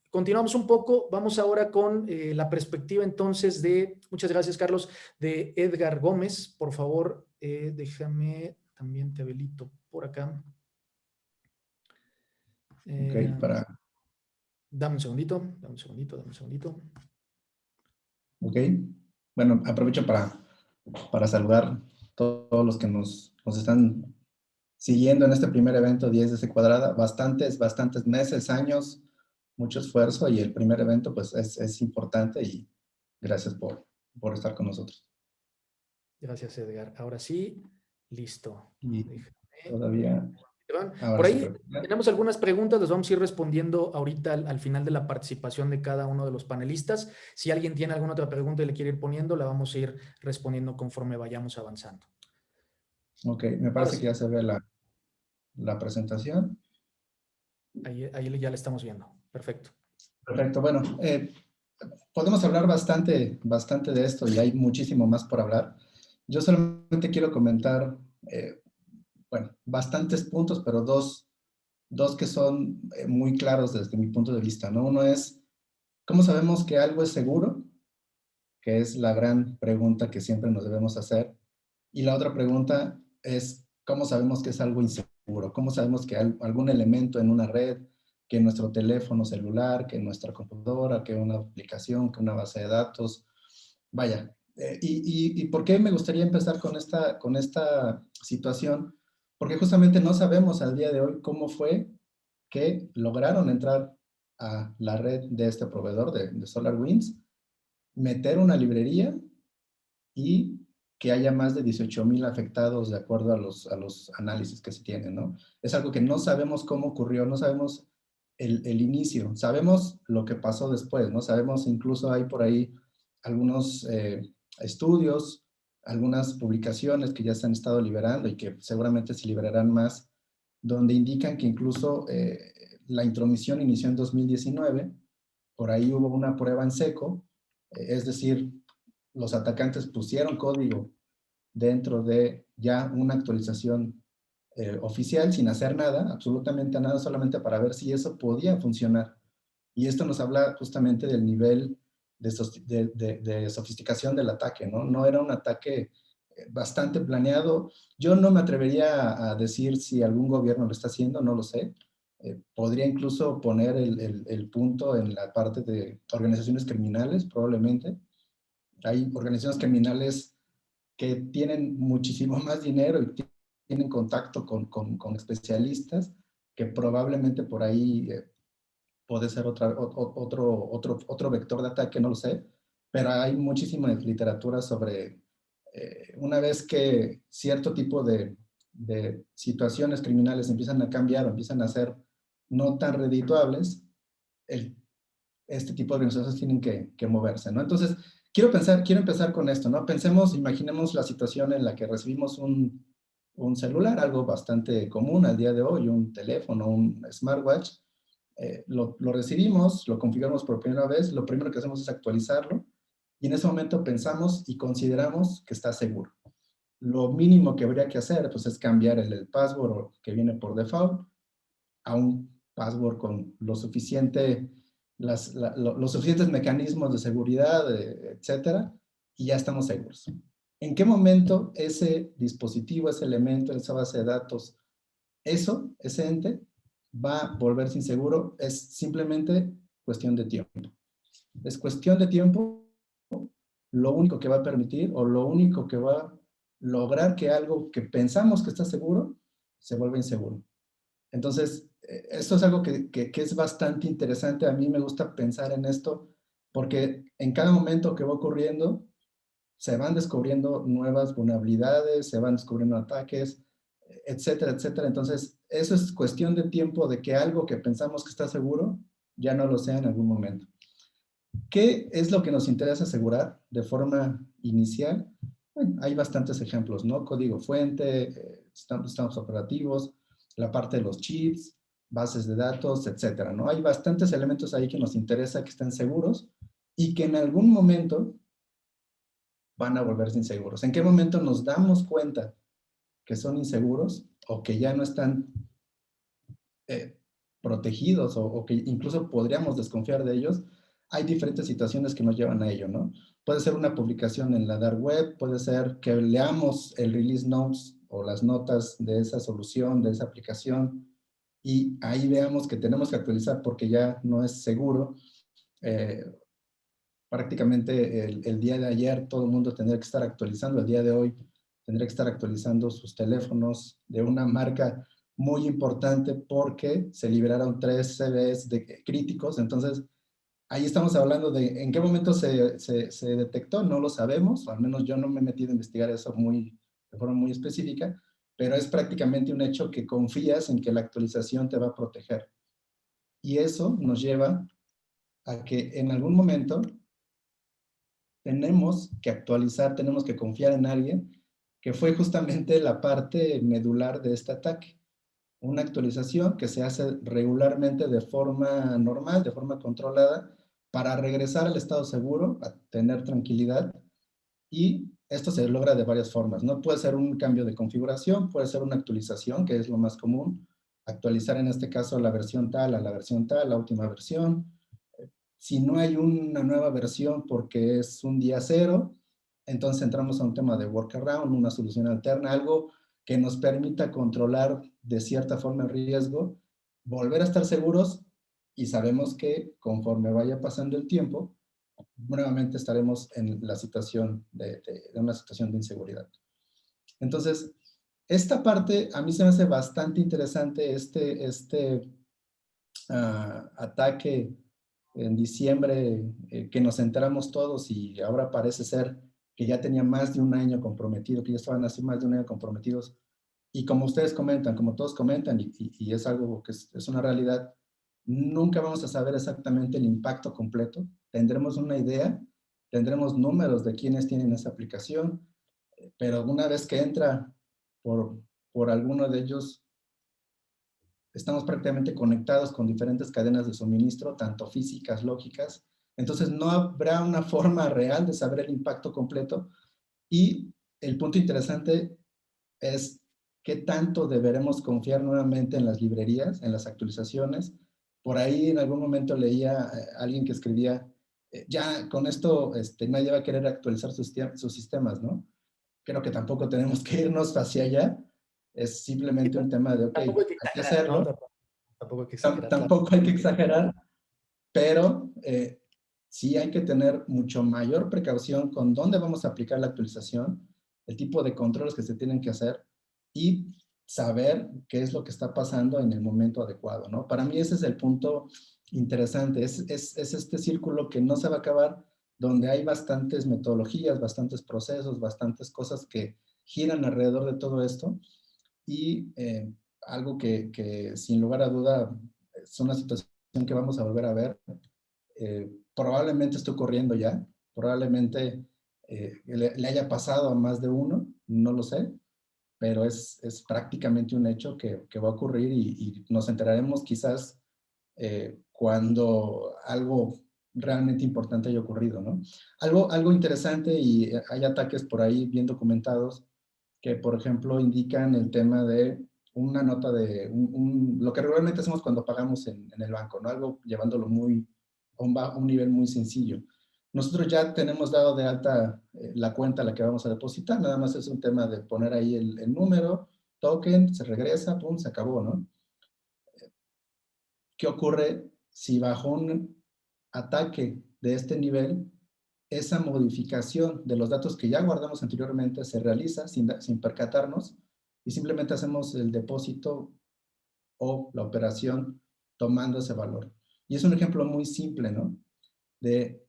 continuamos un poco, vamos ahora con la perspectiva entonces muchas gracias Carlos, de Edgar Gómez. Por favor, déjame, también te habilito por acá. Ok, Dame un segundito. Ok. bueno, aprovecho para saludar a todos los que nos están siguiendo en este primer evento 10DC Cuadrada. Bastantes meses, años, mucho esfuerzo, y el primer evento pues es importante, y gracias por estar con nosotros. Gracias, Edgar. Ahora sí, listo. Y Déjame. todavía... Por ahí tenemos algunas preguntas, las vamos a ir respondiendo ahorita al final de la participación de cada uno de los panelistas. Si alguien tiene alguna otra pregunta y le quiere ir poniendo, la vamos a ir respondiendo conforme vayamos avanzando. Ok, me parece que ya se ve la presentación. Ahí ya la estamos viendo. Perfecto. Perfecto, bueno, podemos hablar bastante de esto, y hay muchísimo más por hablar. Yo solamente quiero comentar, bueno, bastantes puntos, pero dos que son muy claros desde mi punto de vista, ¿no? Uno es, ¿cómo sabemos que algo es seguro? Que es la gran pregunta que siempre nos debemos hacer. Y la otra pregunta es, ¿cómo sabemos que es algo inseguro? ¿Cómo sabemos que algún elemento en una red, que nuestro teléfono celular, que nuestra computadora, que una aplicación, que una base de datos, vaya? ¿Y por qué me gustaría empezar con esta situación? Porque justamente no sabemos al día de hoy cómo fue que lograron entrar a la red de este proveedor de SolarWinds, meter una librería y que haya más de 18,000 afectados de acuerdo a los análisis que se tienen, ¿no? Es algo que no sabemos cómo ocurrió, no sabemos el inicio, sabemos lo que pasó después, ¿no? Sabemos, incluso hay por ahí algunos estudios, algunas publicaciones que ya se han estado liberando y que seguramente se liberarán más, donde indican que incluso la intromisión inició en 2019, por ahí hubo una prueba en seco, es decir, los atacantes pusieron código dentro de ya una actualización oficial sin hacer nada, absolutamente nada, solamente para ver si eso podía funcionar. Y esto nos habla justamente del nivel de sofisticación del ataque, ¿no? No era un ataque bastante planeado. Yo no me atrevería a decir si algún gobierno lo está haciendo, no lo sé. Podría incluso poner el punto en la parte de organizaciones criminales, probablemente. Hay organizaciones criminales que tienen muchísimo más dinero y tienen contacto con especialistas, que probablemente por ahí puede ser otro vector de ataque, no lo sé, pero hay muchísima literatura sobre una vez que cierto tipo de situaciones criminales empiezan a cambiar o empiezan a ser no tan redituables, este tipo de organizaciones tienen que moverse, ¿no? Entonces, quiero empezar con esto, ¿no? Imaginemos la situación en la que recibimos un celular, algo bastante común al día de hoy, un teléfono, un smartwatch. Lo recibimos, lo configuramos por primera vez, lo primero que hacemos es actualizarlo, y en ese momento pensamos y consideramos que está seguro. Lo mínimo que habría que hacer, pues, es cambiar el password que viene por default a un password con los suficientes mecanismos de seguridad, etcétera, y ya estamos seguros. ¿En qué momento ese dispositivo, ese elemento, esa base de datos, ese ente, va a volverse inseguro? Es simplemente cuestión de tiempo. Es cuestión de tiempo. Lo único que va a permitir, o lo único que va a lograr que algo que pensamos que está seguro se vuelva inseguro. Entonces, esto es algo que es bastante interesante. A mí me gusta pensar en esto porque en cada momento que va ocurriendo se van descubriendo nuevas vulnerabilidades, se van descubriendo ataques, etcétera, etcétera. Entonces, eso es cuestión de tiempo de que algo que pensamos que está seguro ya no lo sea en algún momento. ¿Qué es lo que nos interesa asegurar de forma inicial? Bueno, hay bastantes ejemplos, ¿no? Código fuente, sistemas operativos, la parte de los chips, bases de datos, etcétera, ¿no? Hay bastantes elementos ahí que nos interesa que estén seguros y que en algún momento van a volverse inseguros. ¿En qué momento nos damos cuenta que son inseguros o que ya no están protegidos o que incluso podríamos desconfiar de ellos? Hay diferentes situaciones que nos llevan a ello, ¿no? Puede ser una publicación en la dark web, puede ser que leamos el release notes o las notas de esa solución, de esa aplicación, y ahí veamos que tenemos que actualizar porque ya no es seguro. prácticamente el día de ayer todo el mundo tendría que estar actualizando, el día de hoy tendría que estar actualizando sus teléfonos de una marca muy importante porque se liberaron 3 CVEs críticos. Entonces, ahí estamos hablando de en qué momento se detectó, no lo sabemos, o al menos yo no me he metido a investigar eso de forma muy específica, pero es prácticamente un hecho que confías en que la actualización te va a proteger. Y eso nos lleva a que en algún momento tenemos que actualizar, tenemos que confiar en alguien, que fue justamente la parte medular de este ataque. Una actualización que se hace regularmente de forma normal, de forma controlada, para regresar al estado seguro, a tener tranquilidad, y esto se logra de varias formas, ¿no? Puede ser un cambio de configuración, puede ser una actualización, que es lo más común, actualizar en este caso la versión tal a la versión tal, la última versión. Si no hay una nueva versión porque es un día cero, entonces entramos a un tema de workaround, una solución alterna, algo que nos permita controlar de cierta forma el riesgo, volver a estar seguros, y sabemos que conforme vaya pasando el tiempo, nuevamente estaremos en la situación de una situación de inseguridad. Entonces, esta parte a mí se me hace bastante interesante, ataque en diciembre, que nos enteramos todos, y ahora parece ser que ya tenía más de un año comprometido, que ya estaban así más de un año comprometidos. Y como ustedes comentan, como todos comentan, y es algo que es una realidad, nunca vamos a saber exactamente el impacto completo. Tendremos una idea, tendremos números de quienes tienen esa aplicación, pero una vez que entra por alguno de ellos, estamos prácticamente conectados con diferentes cadenas de suministro, tanto físicas, lógicas. Entonces no habrá una forma real de saber el impacto completo. Y el punto interesante es qué tanto deberemos confiar nuevamente en las librerías, en las actualizaciones. Por ahí en algún momento leía a alguien que escribía, ya con esto nadie va a querer actualizar sus sistemas, ¿no? Creo que tampoco tenemos que irnos hacia allá. Es simplemente un tema de, ok, Tampoco hay que hay que exagerar, ¿no? hacerlo. Tampoco hay que exagerar, claro. Tampoco hay que exagerar, pero sí hay que tener mucho mayor precaución con dónde vamos a aplicar la actualización, el tipo de controles que se tienen que hacer, y saber qué es lo que está pasando en el momento adecuado, ¿no? Para mí ese es el punto interesante, es este círculo que no se va a acabar, donde hay bastantes metodologías, bastantes procesos, bastantes cosas que giran alrededor de todo esto, y algo que sin lugar a duda es una situación que vamos a volver a ver. Probablemente esté ocurriendo ya, probablemente le haya pasado a más de uno, no lo sé, pero es prácticamente un hecho que va a ocurrir, y nos enteraremos quizás cuando algo realmente importante haya ocurrido, ¿no? Algo interesante, y hay ataques por ahí bien documentados que, por ejemplo, indican el tema de una nota de lo que regularmente hacemos cuando pagamos en el banco, ¿no? Algo llevándolo a un nivel muy sencillo. Nosotros ya tenemos dado de alta la cuenta a la que vamos a depositar, nada más es un tema de poner ahí el número, token, se regresa, pum, se acabó, ¿no? ¿Qué ocurre si bajo un ataque de este nivel, esa modificación de los datos que ya guardamos anteriormente se realiza sin percatarnos, y simplemente hacemos el depósito o la operación tomando ese valor? Y es un ejemplo muy simple, ¿no? De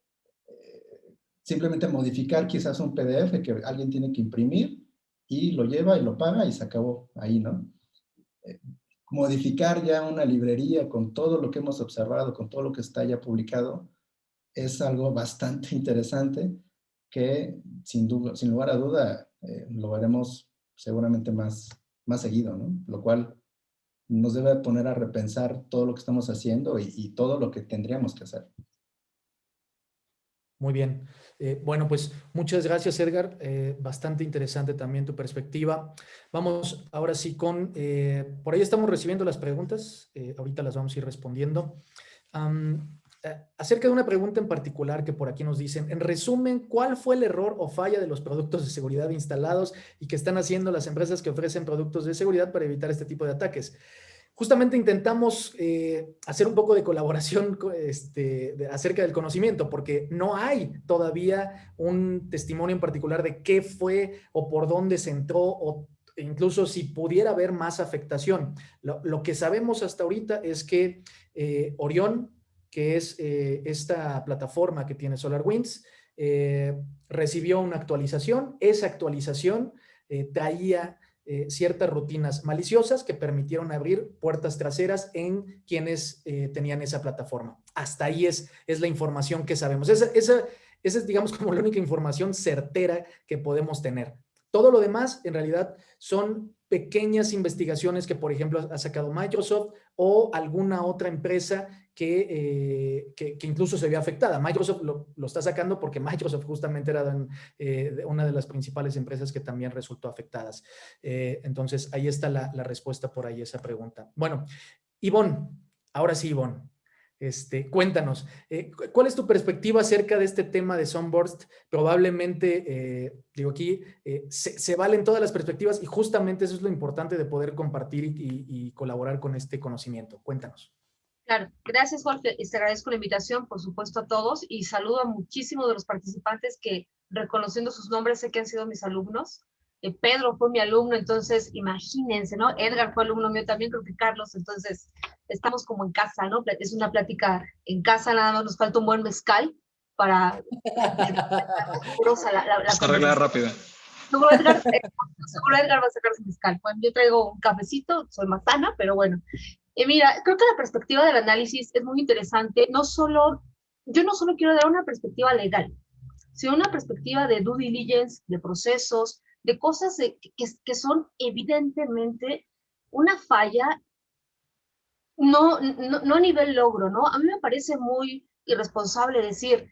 simplemente modificar quizás un PDF que alguien tiene que imprimir, y lo lleva y lo paga y se acabó ahí, ¿no? Modificar ya una librería con todo lo que hemos observado, con todo lo que está ya publicado, es algo bastante interesante que sin lugar a duda lo veremos seguramente más seguido, ¿no? Lo cual nos debe poner a repensar todo lo que estamos haciendo y todo lo que tendríamos que hacer. Muy bien. Bueno, pues muchas gracias, Edgar. Bastante interesante también tu perspectiva. Vamos ahora sí con, por ahí estamos recibiendo las preguntas. Ahorita las vamos a ir respondiendo. Acerca de una pregunta en particular que por aquí nos dicen, en resumen, ¿cuál fue el error o falla de los productos de seguridad instalados y que están haciendo las empresas que ofrecen productos de seguridad para evitar este tipo de ataques? justamente intentamos hacer un poco de colaboración acerca del conocimiento, porque no hay todavía un testimonio en particular de qué fue o por dónde se entró, o incluso si pudiera haber más afectación. Lo que sabemos hasta ahorita es que Orion, que es esta plataforma que tiene SolarWinds, recibió una actualización. Esa actualización traía ciertas rutinas maliciosas que permitieron abrir puertas traseras en quienes tenían esa plataforma. Hasta ahí es la información que sabemos. Esa es, digamos, como la única información certera que podemos tener. Todo lo demás, en realidad, son pequeñas investigaciones que, por ejemplo, ha sacado Microsoft o alguna otra empresa que incluso se vio afectada. Microsoft lo está sacando porque Microsoft justamente era una de las principales empresas que también resultó afectadas. Entonces, ahí está la respuesta por ahí a esa pregunta. Bueno, Ivonne, ahora sí, Ivonne. Cuéntanos, ¿cuál es tu perspectiva acerca de este tema de Sunburst? Probablemente, digo aquí, se valen todas las perspectivas y justamente eso es lo importante de poder compartir y colaborar con este conocimiento. Cuéntanos. Claro, gracias Jorge, y te agradezco la invitación, por supuesto, a todos, y saludo a muchísimos de los participantes que, reconociendo sus nombres, sé que han sido mis alumnos. Pedro fue mi alumno, entonces imagínense, ¿no? Edgar fue alumno mío también, creo que Carlos, entonces estamos como en casa, ¿no? Es una plática en casa, nada más nos falta un buen mezcal para arreglar rápido. Seguro Edgar va a sacar su mezcal. Bueno, yo traigo un cafecito, soy más sana, pero bueno. Mira, creo que la perspectiva del análisis es muy interesante. Yo no solo quiero dar una perspectiva legal, sino una perspectiva de due diligence, de procesos, de cosas que son evidentemente una falla, no a nivel logro, ¿no? A mí me parece muy irresponsable decir,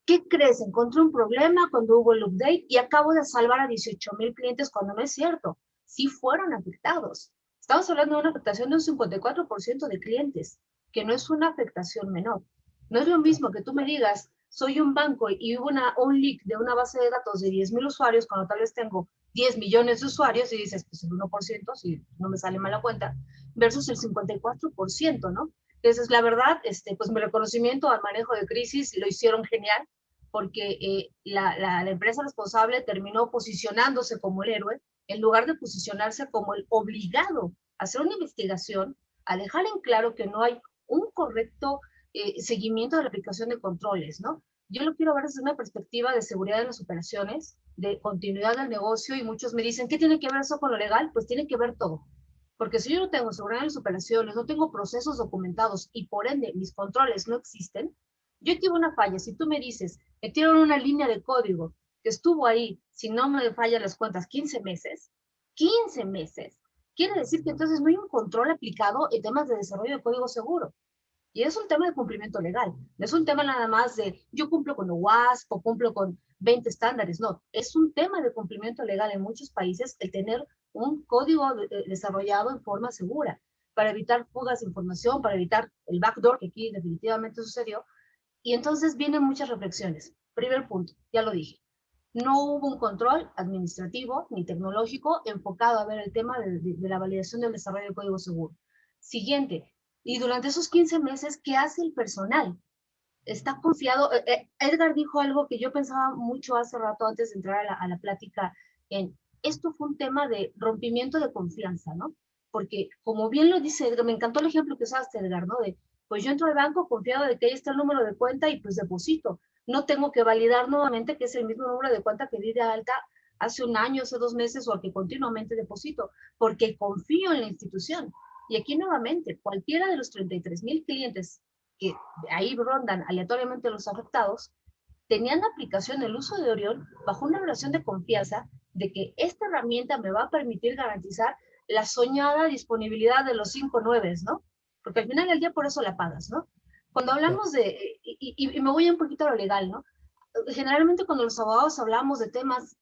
¿qué crees? Encontré un problema cuando hubo el update y acabo de salvar a 18,000 clientes cuando no es cierto. Sí fueron afectados. Estamos hablando de una afectación de un 54% de clientes, que no es una afectación menor. No es lo mismo que tú me digas, soy un banco y hubo un leak de una base de datos de 10,000 usuarios, cuando tal vez tengo 10 millones de usuarios y dices, pues el 1%, si no me sale mal la cuenta, versus el 54%, ¿no? Entonces, la verdad, pues mi reconocimiento al manejo de crisis lo hicieron genial, porque la empresa responsable terminó posicionándose como el héroe, en lugar de posicionarse como el obligado a hacer una investigación, a dejar en claro que no hay un correcto seguimiento de la aplicación de controles, ¿no? Yo lo quiero ver desde una perspectiva de seguridad de las operaciones, de continuidad del negocio, y muchos me dicen, ¿qué tiene que ver eso con lo legal? Pues tiene que ver todo. Porque si yo no tengo seguridad en las operaciones, no tengo procesos documentados y por ende mis controles no existen, yo tuve una falla. Si tú me dices, metieron una línea de código que estuvo ahí, si no me fallan las cuentas, 15 meses, quiere decir que entonces no hay un control aplicado en temas de desarrollo de código seguro. Y es un tema de cumplimiento legal. No es un tema nada más de yo cumplo con OWASP o cumplo con 20 estándares. No, es un tema de cumplimiento legal en muchos países el tener un código desarrollado en forma segura para evitar fugas de información, para evitar el backdoor que aquí definitivamente sucedió. Y entonces vienen muchas reflexiones. Primer punto, ya lo dije. No hubo un control administrativo ni tecnológico enfocado a ver el tema de la validación del desarrollo de código seguro. Siguiente, y durante esos 15 meses, ¿qué hace el personal? Está confiado. Edgar dijo algo que yo pensaba mucho hace rato antes de entrar a la plática. Esto fue un tema de rompimiento de confianza, ¿no? Porque como bien lo dice Edgar, me encantó el ejemplo que usaste, Edgar, ¿no? Pues yo entro al banco confiado de que ahí está el número de cuenta y pues deposito. No tengo que validar nuevamente que es el mismo número de cuenta que di de alta hace un año, hace 2 meses o al que continuamente deposito, porque confío en la institución. Y aquí nuevamente, cualquiera de los 33,000 clientes que ahí rondan aleatoriamente los afectados, tenían la aplicación, el uso de Orion, bajo una relación de confianza de que esta herramienta me va a permitir garantizar la soñada disponibilidad de los 5 9, ¿no? Porque al final del día por eso la pagas, ¿no? Cuando hablamos y me voy un poquito a lo legal, ¿no? Generalmente cuando los abogados hablamos de temas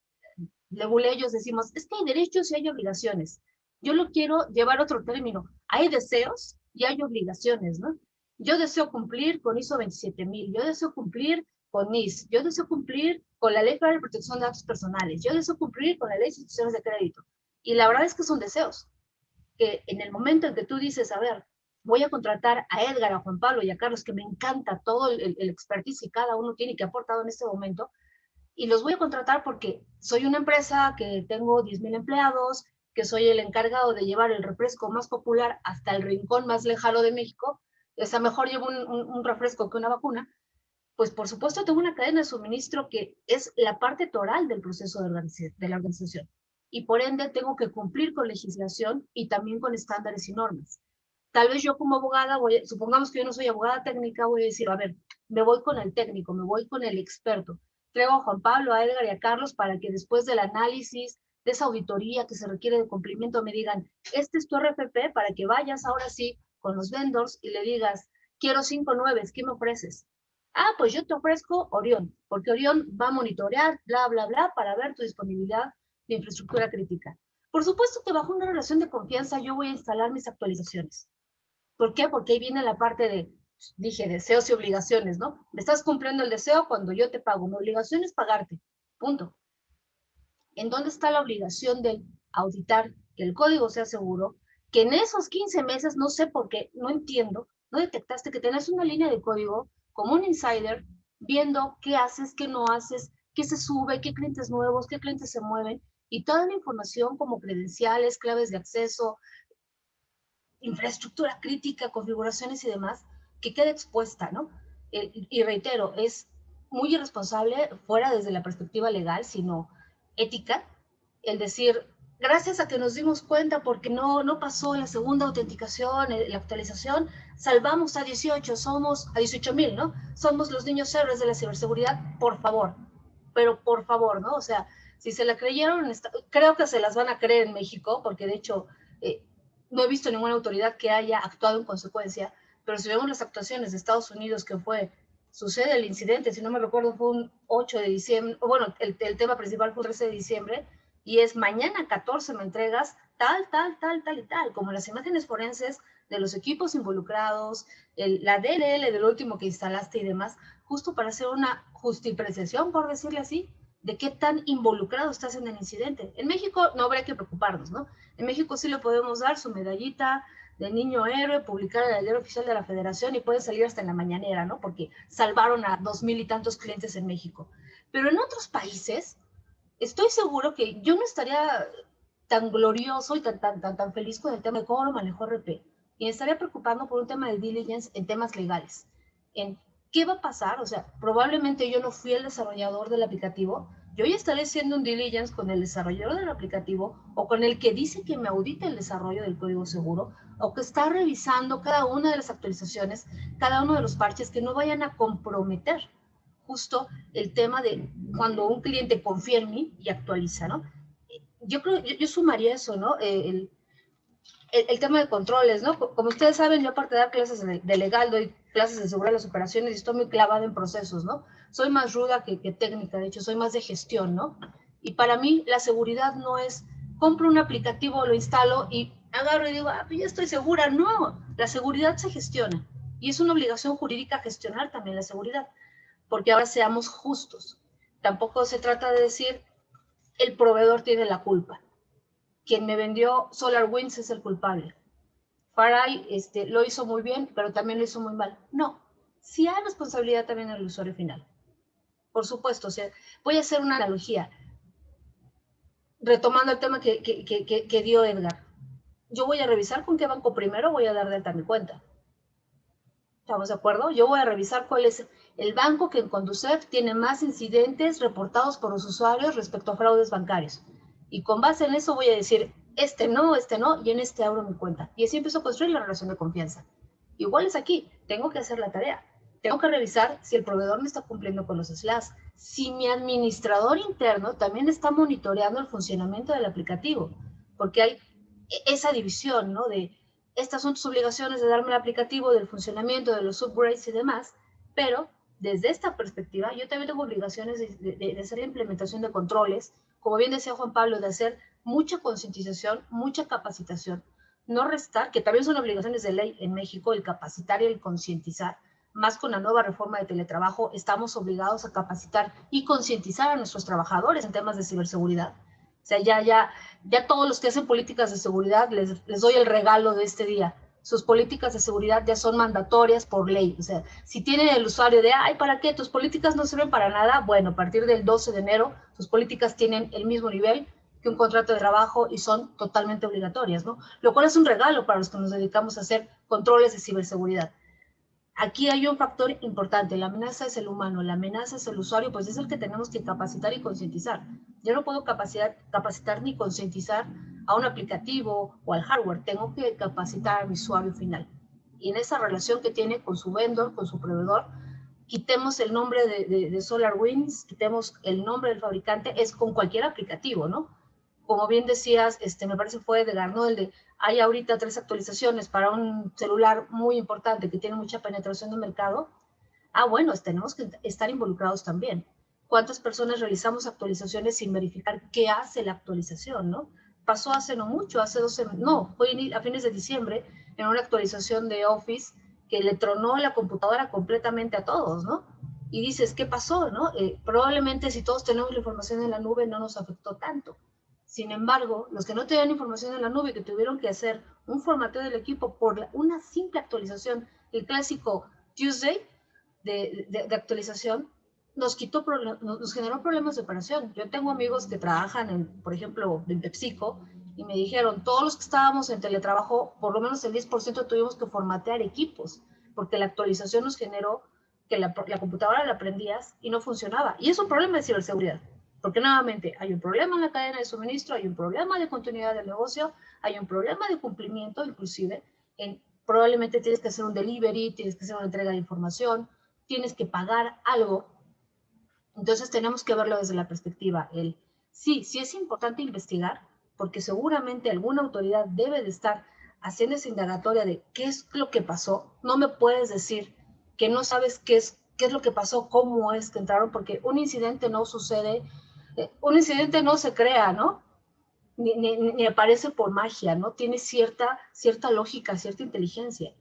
leguleyos decimos, es que hay derechos y hay obligaciones. Yo lo quiero llevar a otro término. Hay deseos y hay obligaciones, ¿no? Yo deseo cumplir con ISO 27000, yo deseo cumplir con NIS, yo deseo cumplir con la Ley Federal de Protección de Datos Personales, yo deseo cumplir con la Ley de Instituciones de Crédito. Y la verdad es que son deseos. que en el momento en que tú dices, a ver, voy a contratar a Edgar, a Juan Pablo y a Carlos, que me encanta todo el expertise que cada uno tiene y que ha aportado en este momento, y los voy a contratar porque soy una empresa que tengo 10,000 empleados, que soy el encargado de llevar el refresco más popular hasta el rincón más lejano de México, o sea, mejor llevo un refresco que una vacuna, pues por supuesto tengo una cadena de suministro que es la parte toral del proceso de la organización. Y por ende tengo que cumplir con legislación y también con estándares y normas. Tal vez yo como abogada, supongamos que yo no soy abogada técnica, voy a decir, a ver, me voy con el técnico, me voy con el experto. Traigo a Juan Pablo, a Edgar y a Carlos para que después del análisis de esa auditoría que se requiere de cumplimiento me digan, este es tu RFP para que vayas ahora sí con los vendors y le digas, quiero 5 9, ¿qué me ofreces? Ah, pues yo te ofrezco Orión, porque Orión va a monitorear, bla, bla, bla, para ver tu disponibilidad de infraestructura crítica. Por supuesto que bajo una relación de confianza yo voy a instalar mis actualizaciones. ¿Por qué? Porque ahí viene la parte de, dije, deseos y obligaciones, ¿no? Me estás cumpliendo el deseo cuando yo te pago. Mi obligación es pagarte, punto. ¿En dónde está la obligación de auditar que el código sea seguro? Que en esos 15 meses, no sé por qué, no entiendo, no detectaste que tenés una línea de código como un insider, viendo qué haces, qué no haces, qué se sube, qué clientes nuevos, qué clientes se mueven, y toda la información como credenciales, claves de acceso, infraestructura crítica, configuraciones y demás, que quede expuesta, ¿no? Y reitero, es muy irresponsable, fuera desde la perspectiva legal, sino ética, el decir, gracias a que nos dimos cuenta porque no pasó la segunda autenticación, la actualización, salvamos a 18, somos a 18,000, ¿no? Somos los niños héroes de la ciberseguridad, por favor, pero por favor, ¿no? O sea, si se la creyeron, creo que se las van a creer en México, porque de hecho no he visto ninguna autoridad que haya actuado en consecuencia, pero si vemos las actuaciones de Estados Unidos, que sucede el incidente, si no me recuerdo, fue un 8 de diciembre, bueno, el tema principal fue el 13 de diciembre, y es mañana 14 me entregas tal, y tal, como las imágenes forenses de los equipos involucrados, la DLL del último que instalaste y demás, justo para hacer una justipreciación, por decirle así, de qué tan involucrado estás en el incidente. En México no habría que preocuparnos, ¿no? En México sí le podemos dar su medallita de niño héroe, publicar en el diario oficial de la Federación y puede salir hasta en la mañanera, ¿no? Porque salvaron a 2,000 y tantos clientes en México. Pero en otros países, estoy seguro que yo no estaría tan glorioso y tan feliz con el tema de cómo lo manejó RP. Y me estaría preocupando por un tema de diligence en temas legales. En qué va a pasar, o sea, probablemente yo no fui el desarrollador del aplicativo, yo ya estaré haciendo un diligence con el desarrollador del aplicativo o con el que dice que me audita el desarrollo del código seguro o que está revisando cada una de las actualizaciones, cada uno de los parches que no vayan a comprometer justo el tema de cuando un cliente confía en mí y actualiza, ¿no? Yo creo, yo sumaría eso, ¿no? El tema de controles, ¿no? Como ustedes saben, yo aparte de dar clases de legal, doy clases de seguridad de las operaciones y estoy muy clavada en procesos, ¿no? Soy más ruda que técnica, de hecho, soy más de gestión, ¿no? Y para mí la seguridad no es, compro un aplicativo, lo instalo y agarro y digo, ah, pues ya estoy segura. No, la seguridad se gestiona y es una obligación jurídica gestionar también la seguridad, porque ahora seamos justos. Tampoco se trata de decir, el proveedor tiene la culpa. Quien me vendió SolarWinds es el culpable. Farai lo hizo muy bien, pero también lo hizo muy mal. No, sí hay responsabilidad también en el usuario final. Por supuesto, o sea, voy a hacer una analogía. Retomando el tema que dio Edgar. Yo voy a revisar con qué banco primero voy a dar de alta mi cuenta. ¿Estamos de acuerdo? Yo voy a revisar cuál es el banco que en Conducef tiene más incidentes reportados por los usuarios respecto a fraudes bancarios. Y con base en eso voy a decir, este no, y en este abro mi cuenta. Y así empiezo a construir la relación de confianza. Igual es aquí, tengo que hacer la tarea. Tengo que revisar si el proveedor me está cumpliendo con los SLAs, si mi administrador interno también está monitoreando el funcionamiento del aplicativo, porque hay esa división, ¿no? De estas son tus obligaciones de darme el aplicativo, del funcionamiento, de los upgrades y demás, pero desde esta perspectiva yo también tengo obligaciones de hacer la implementación de controles, como bien decía Juan Pablo, de hacer mucha concientización, mucha capacitación, no restar, que también son obligaciones de ley en México, el capacitar y el concientizar. Más con la nueva reforma de teletrabajo, estamos obligados a capacitar y concientizar a nuestros trabajadores en temas de ciberseguridad. O sea, ya todos los que hacen políticas de seguridad les doy el regalo de este día. Sus políticas de seguridad ya son mandatorias por ley. O sea, si tienen el usuario de, ay, ¿para qué? Tus políticas no sirven para nada. Bueno, a partir del 12 de enero, sus políticas tienen el mismo nivel que un contrato de trabajo y son totalmente obligatorias, ¿no? Lo cual es un regalo para los que nos dedicamos a hacer controles de ciberseguridad. Aquí hay un factor importante, la amenaza es el humano, la amenaza es el usuario, pues es el que tenemos que capacitar y concientizar. Yo no puedo capacitar ni concientizar a un aplicativo o al hardware, tengo que capacitar a mi usuario final. Y en esa relación que tiene con su vendor, con su proveedor, quitemos el nombre de SolarWinds, quitemos el nombre del fabricante, es con cualquier aplicativo, ¿no? Como bien decías, me parece fue de Garnol, hay ahorita 3 actualizaciones para un celular muy importante que tiene mucha penetración de mercado. Bueno, tenemos que estar involucrados también. ¿Cuántas personas realizamos actualizaciones sin verificar qué hace la actualización, no? Pasó hace no mucho, hace 12, no, fue a fines de diciembre, en una actualización de Office que le tronó la computadora completamente a todos, ¿no? Y dices, ¿qué pasó, no? Probablemente si todos tenemos la información en la nube no nos afectó tanto. Sin embargo, los que no tenían información en la nube, que tuvieron que hacer un formateo del equipo por una simple actualización, el clásico Tuesday de actualización, nos generó problemas de operación. Yo tengo amigos que trabajan, por ejemplo, en PepsiCo, y me dijeron, todos los que estábamos en teletrabajo, por lo menos el 10% tuvimos que formatear equipos, porque la actualización nos generó que la computadora la prendías y no funcionaba. Y es un problema de ciberseguridad. Porque nuevamente hay un problema en la cadena de suministro, hay un problema de continuidad del negocio, hay un problema de cumplimiento, inclusive, probablemente tienes que hacer un delivery, tienes que hacer una entrega de información, tienes que pagar algo. Entonces tenemos que verlo desde la perspectiva, sí es importante investigar, porque seguramente alguna autoridad debe de estar haciendo esa indagatoria de qué es lo que pasó. No me puedes decir que no sabes qué es lo que pasó, cómo es que entraron, porque un incidente no sucede. Un incidente no se crea, ¿no? Ni aparece por magia, ¿no? Tiene cierta lógica, cierta inteligencia.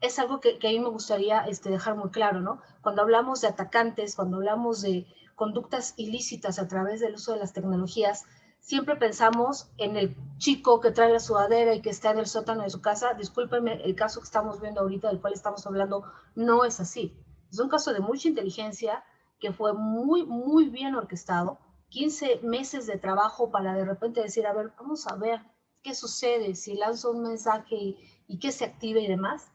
Es algo que a mí me gustaría dejar muy claro, ¿no? Cuando hablamos de atacantes, cuando hablamos de conductas ilícitas a través del uso de las tecnologías, siempre pensamos en el chico que trae la sudadera y que está en el sótano de su casa. Discúlpenme, el caso que estamos viendo ahorita, del cual estamos hablando, no es así. Es un caso de mucha inteligencia, que fue muy, muy bien orquestado, 15 meses de trabajo para de repente decir, a ver, vamos a ver qué sucede si lanzo un mensaje y qué se active y demás.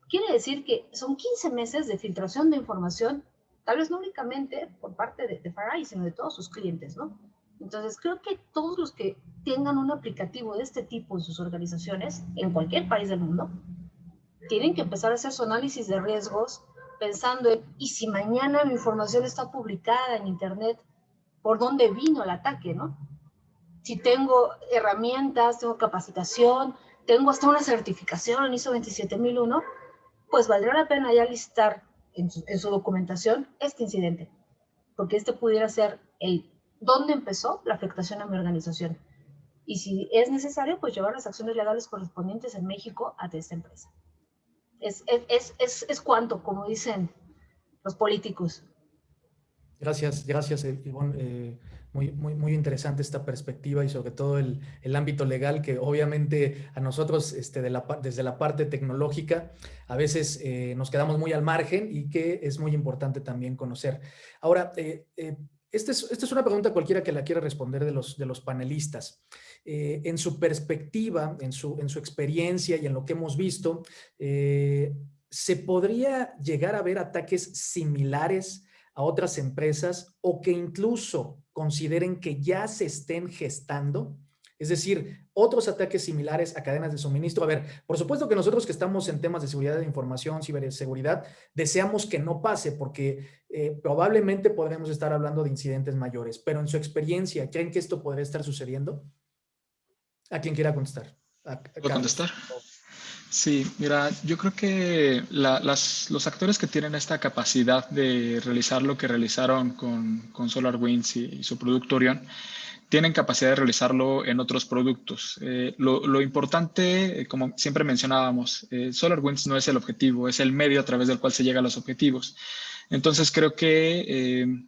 Quiere decir que son 15 meses de filtración de información, tal vez no únicamente por parte de FireEye, sino de todos sus clientes, ¿no? Entonces, creo que todos los que tengan un aplicativo de este tipo en sus organizaciones, en cualquier país del mundo, tienen que empezar a hacer su análisis de riesgos, pensando en, ¿y si mañana mi información está publicada en Internet? ¿Por dónde vino el ataque, no? Si tengo herramientas, tengo capacitación, tengo hasta una certificación en ISO 27001, pues valdría la pena ya listar en su documentación este incidente, porque pudiera ser dónde empezó la afectación a mi organización. Y si es necesario, pues llevar las acciones legales correspondientes en México a esta empresa. Es cuanto, como dicen los políticos. Gracias, Ivonne. Muy interesante esta perspectiva y sobre todo el ámbito legal, que obviamente a nosotros desde la parte tecnológica a veces nos quedamos muy al margen y que es muy importante también conocer. Ahora, esta es una pregunta cualquiera que la quiera responder de los panelistas. En su perspectiva, en su experiencia y en lo que hemos visto, ¿se podría llegar a ver ataques similares a otras empresas o que incluso consideren que ya se estén gestando? Es decir, otros ataques similares a cadenas de suministro. A ver, por supuesto que nosotros que estamos en temas de seguridad de información, ciberseguridad, deseamos que no pase porque probablemente podremos estar hablando de incidentes mayores, pero en su experiencia, ¿creen que esto podría estar sucediendo? ¿A quién quiera contestar? ¿Puedo contestar? Sí, mira, yo creo que los actores que tienen esta capacidad de realizar lo que realizaron con SolarWinds y su producto Orion, tienen capacidad de realizarlo en otros productos. Lo importante, como siempre mencionábamos, SolarWinds no es el objetivo, es el medio a través del cual se llega a los objetivos. Entonces creo que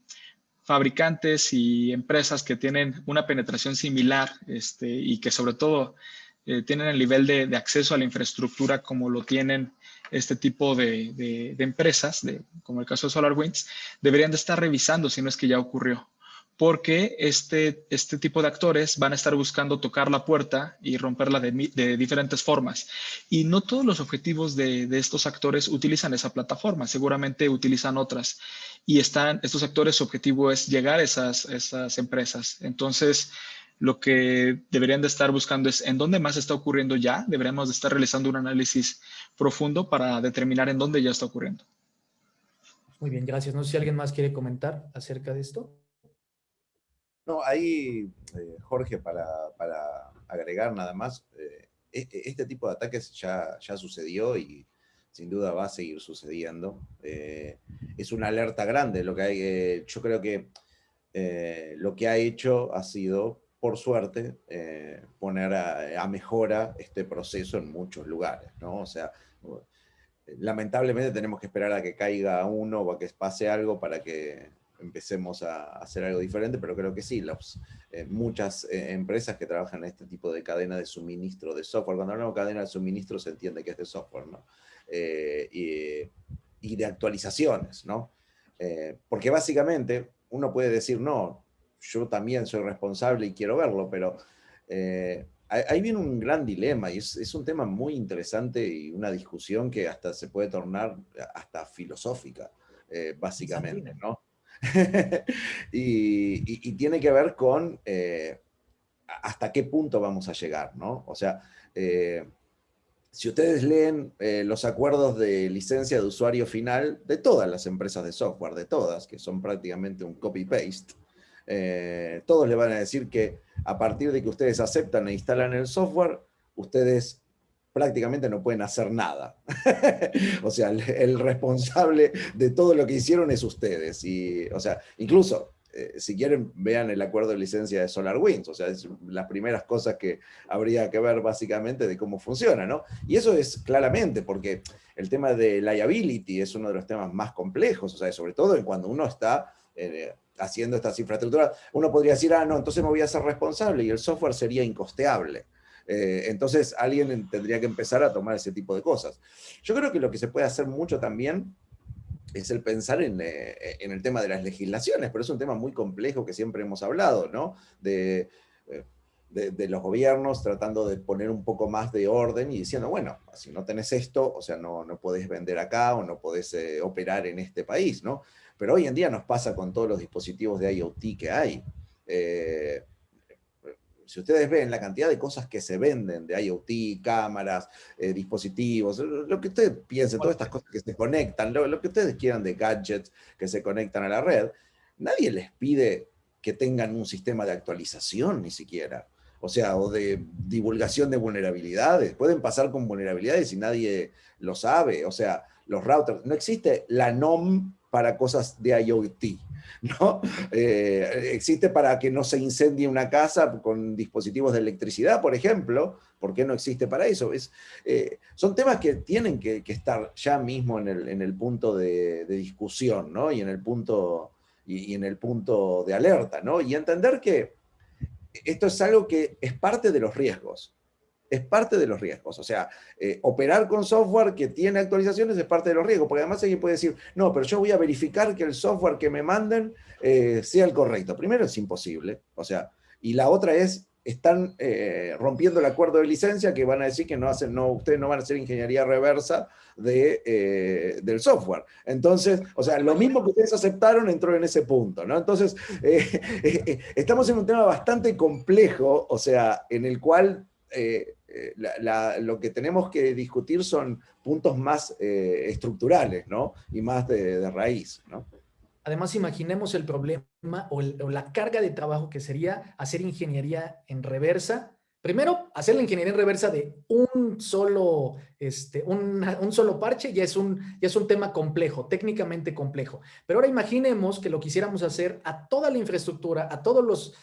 fabricantes y empresas que tienen una penetración similar y que sobre todo tienen el nivel de acceso a la infraestructura como lo tienen este tipo de empresas, como el caso de SolarWinds, deberían de estar revisando si no es que ya ocurrió. Porque este tipo de actores van a estar buscando tocar la puerta y romperla de diferentes formas. Y no todos los objetivos de estos actores utilizan esa plataforma, seguramente utilizan otras. Y estos actores, su objetivo es llegar a esas empresas. Entonces, lo que deberían de estar buscando es en dónde más está ocurriendo ya. Deberíamos de estar realizando un análisis profundo para determinar en dónde ya está ocurriendo. Muy bien, gracias. No sé si alguien más quiere comentar acerca de esto. No, ahí, Jorge, para agregar nada más, este tipo de ataques ya sucedió y sin duda va a seguir sucediendo. Es una alerta grande lo que hay. Yo creo que lo que ha hecho ha sido, por suerte, poner a mejora este proceso en muchos lugares, ¿no? O sea, lamentablemente tenemos que esperar a que caiga uno o a que pase algo para que empecemos a hacer algo diferente, pero creo que sí, muchas empresas que trabajan en este tipo de cadena de suministro de software, cuando hablamos de cadena de suministro se entiende que es de software, ¿no? Y de actualizaciones, ¿no? Porque básicamente uno puede decir, no, yo también soy responsable y quiero verlo, pero ahí viene un gran dilema y es un tema muy interesante y una discusión que hasta se puede tornar hasta filosófica, básicamente, ¿no? y tiene que ver con hasta qué punto vamos a llegar, ¿no? O sea, si ustedes leen los acuerdos de licencia de usuario final de todas las empresas de software, de todas, que son prácticamente un copy-paste, todos le van a decir que a partir de que ustedes aceptan e instalan el software, ustedes prácticamente no pueden hacer nada. O sea, el responsable de todo lo que hicieron es ustedes. Y, o sea, incluso, si quieren, vean el acuerdo de licencia de SolarWinds. O sea, es las primeras cosas que habría que ver básicamente de cómo funciona, ¿no? Y eso es claramente porque el tema de liability es uno de los temas más complejos, o sea, sobre todo cuando uno está haciendo estas infraestructuras, uno podría decir, no, entonces me voy a hacer responsable y el software sería incosteable. Entonces alguien tendría que empezar a tomar ese tipo de cosas. Yo creo que lo que se puede hacer mucho también es el pensar en el tema de las legislaciones, pero es un tema muy complejo que siempre hemos hablado, ¿no? De los gobiernos tratando de poner un poco más de orden y diciendo, bueno, si no tenés esto, o sea, no podés vender acá o no podés operar en este país, ¿no? Pero hoy en día nos pasa con todos los dispositivos de IoT que hay. Si ustedes ven la cantidad de cosas que se venden de IoT, cámaras, dispositivos, lo que ustedes piensen, todas estas cosas que se conectan, lo que ustedes quieran de gadgets que se conectan a la red, nadie les pide que tengan un sistema de actualización ni siquiera. O sea, o de divulgación de vulnerabilidades. Pueden pasar con vulnerabilidades y nadie lo sabe. O sea, los routers, no existe la NOM para cosas de IoT, ¿no? Existe para que no se incendie una casa con dispositivos de electricidad, por ejemplo. ¿Por qué no existe para eso? Son temas que tienen que estar ya mismo en el punto de discusión, ¿no? Y en el punto de alerta, ¿no? Y entender que esto es algo que es parte de los riesgos. Es parte de los riesgos. O sea, operar con software que tiene actualizaciones es parte de los riesgos, porque además alguien puede decir, no, pero yo voy a verificar que el software que me manden sea el correcto. Primero, es imposible. O sea, y la otra es, están rompiendo el acuerdo de licencia que van a decir que ustedes no van a hacer ingeniería reversa del software. Entonces, o sea, lo mismo que ustedes aceptaron entró en ese punto, ¿no? Entonces, estamos en un tema bastante complejo, o sea, en el cual lo que tenemos que discutir son puntos más estructurales, ¿no? Y más de raíz, ¿no? Además, imaginemos el problema o la carga de trabajo que sería hacer ingeniería en reversa Primero, hacer la ingeniería en reversa de un solo parche ya es un tema complejo, técnicamente complejo. Pero ahora imaginemos que lo quisiéramos hacer a toda la infraestructura, a todos los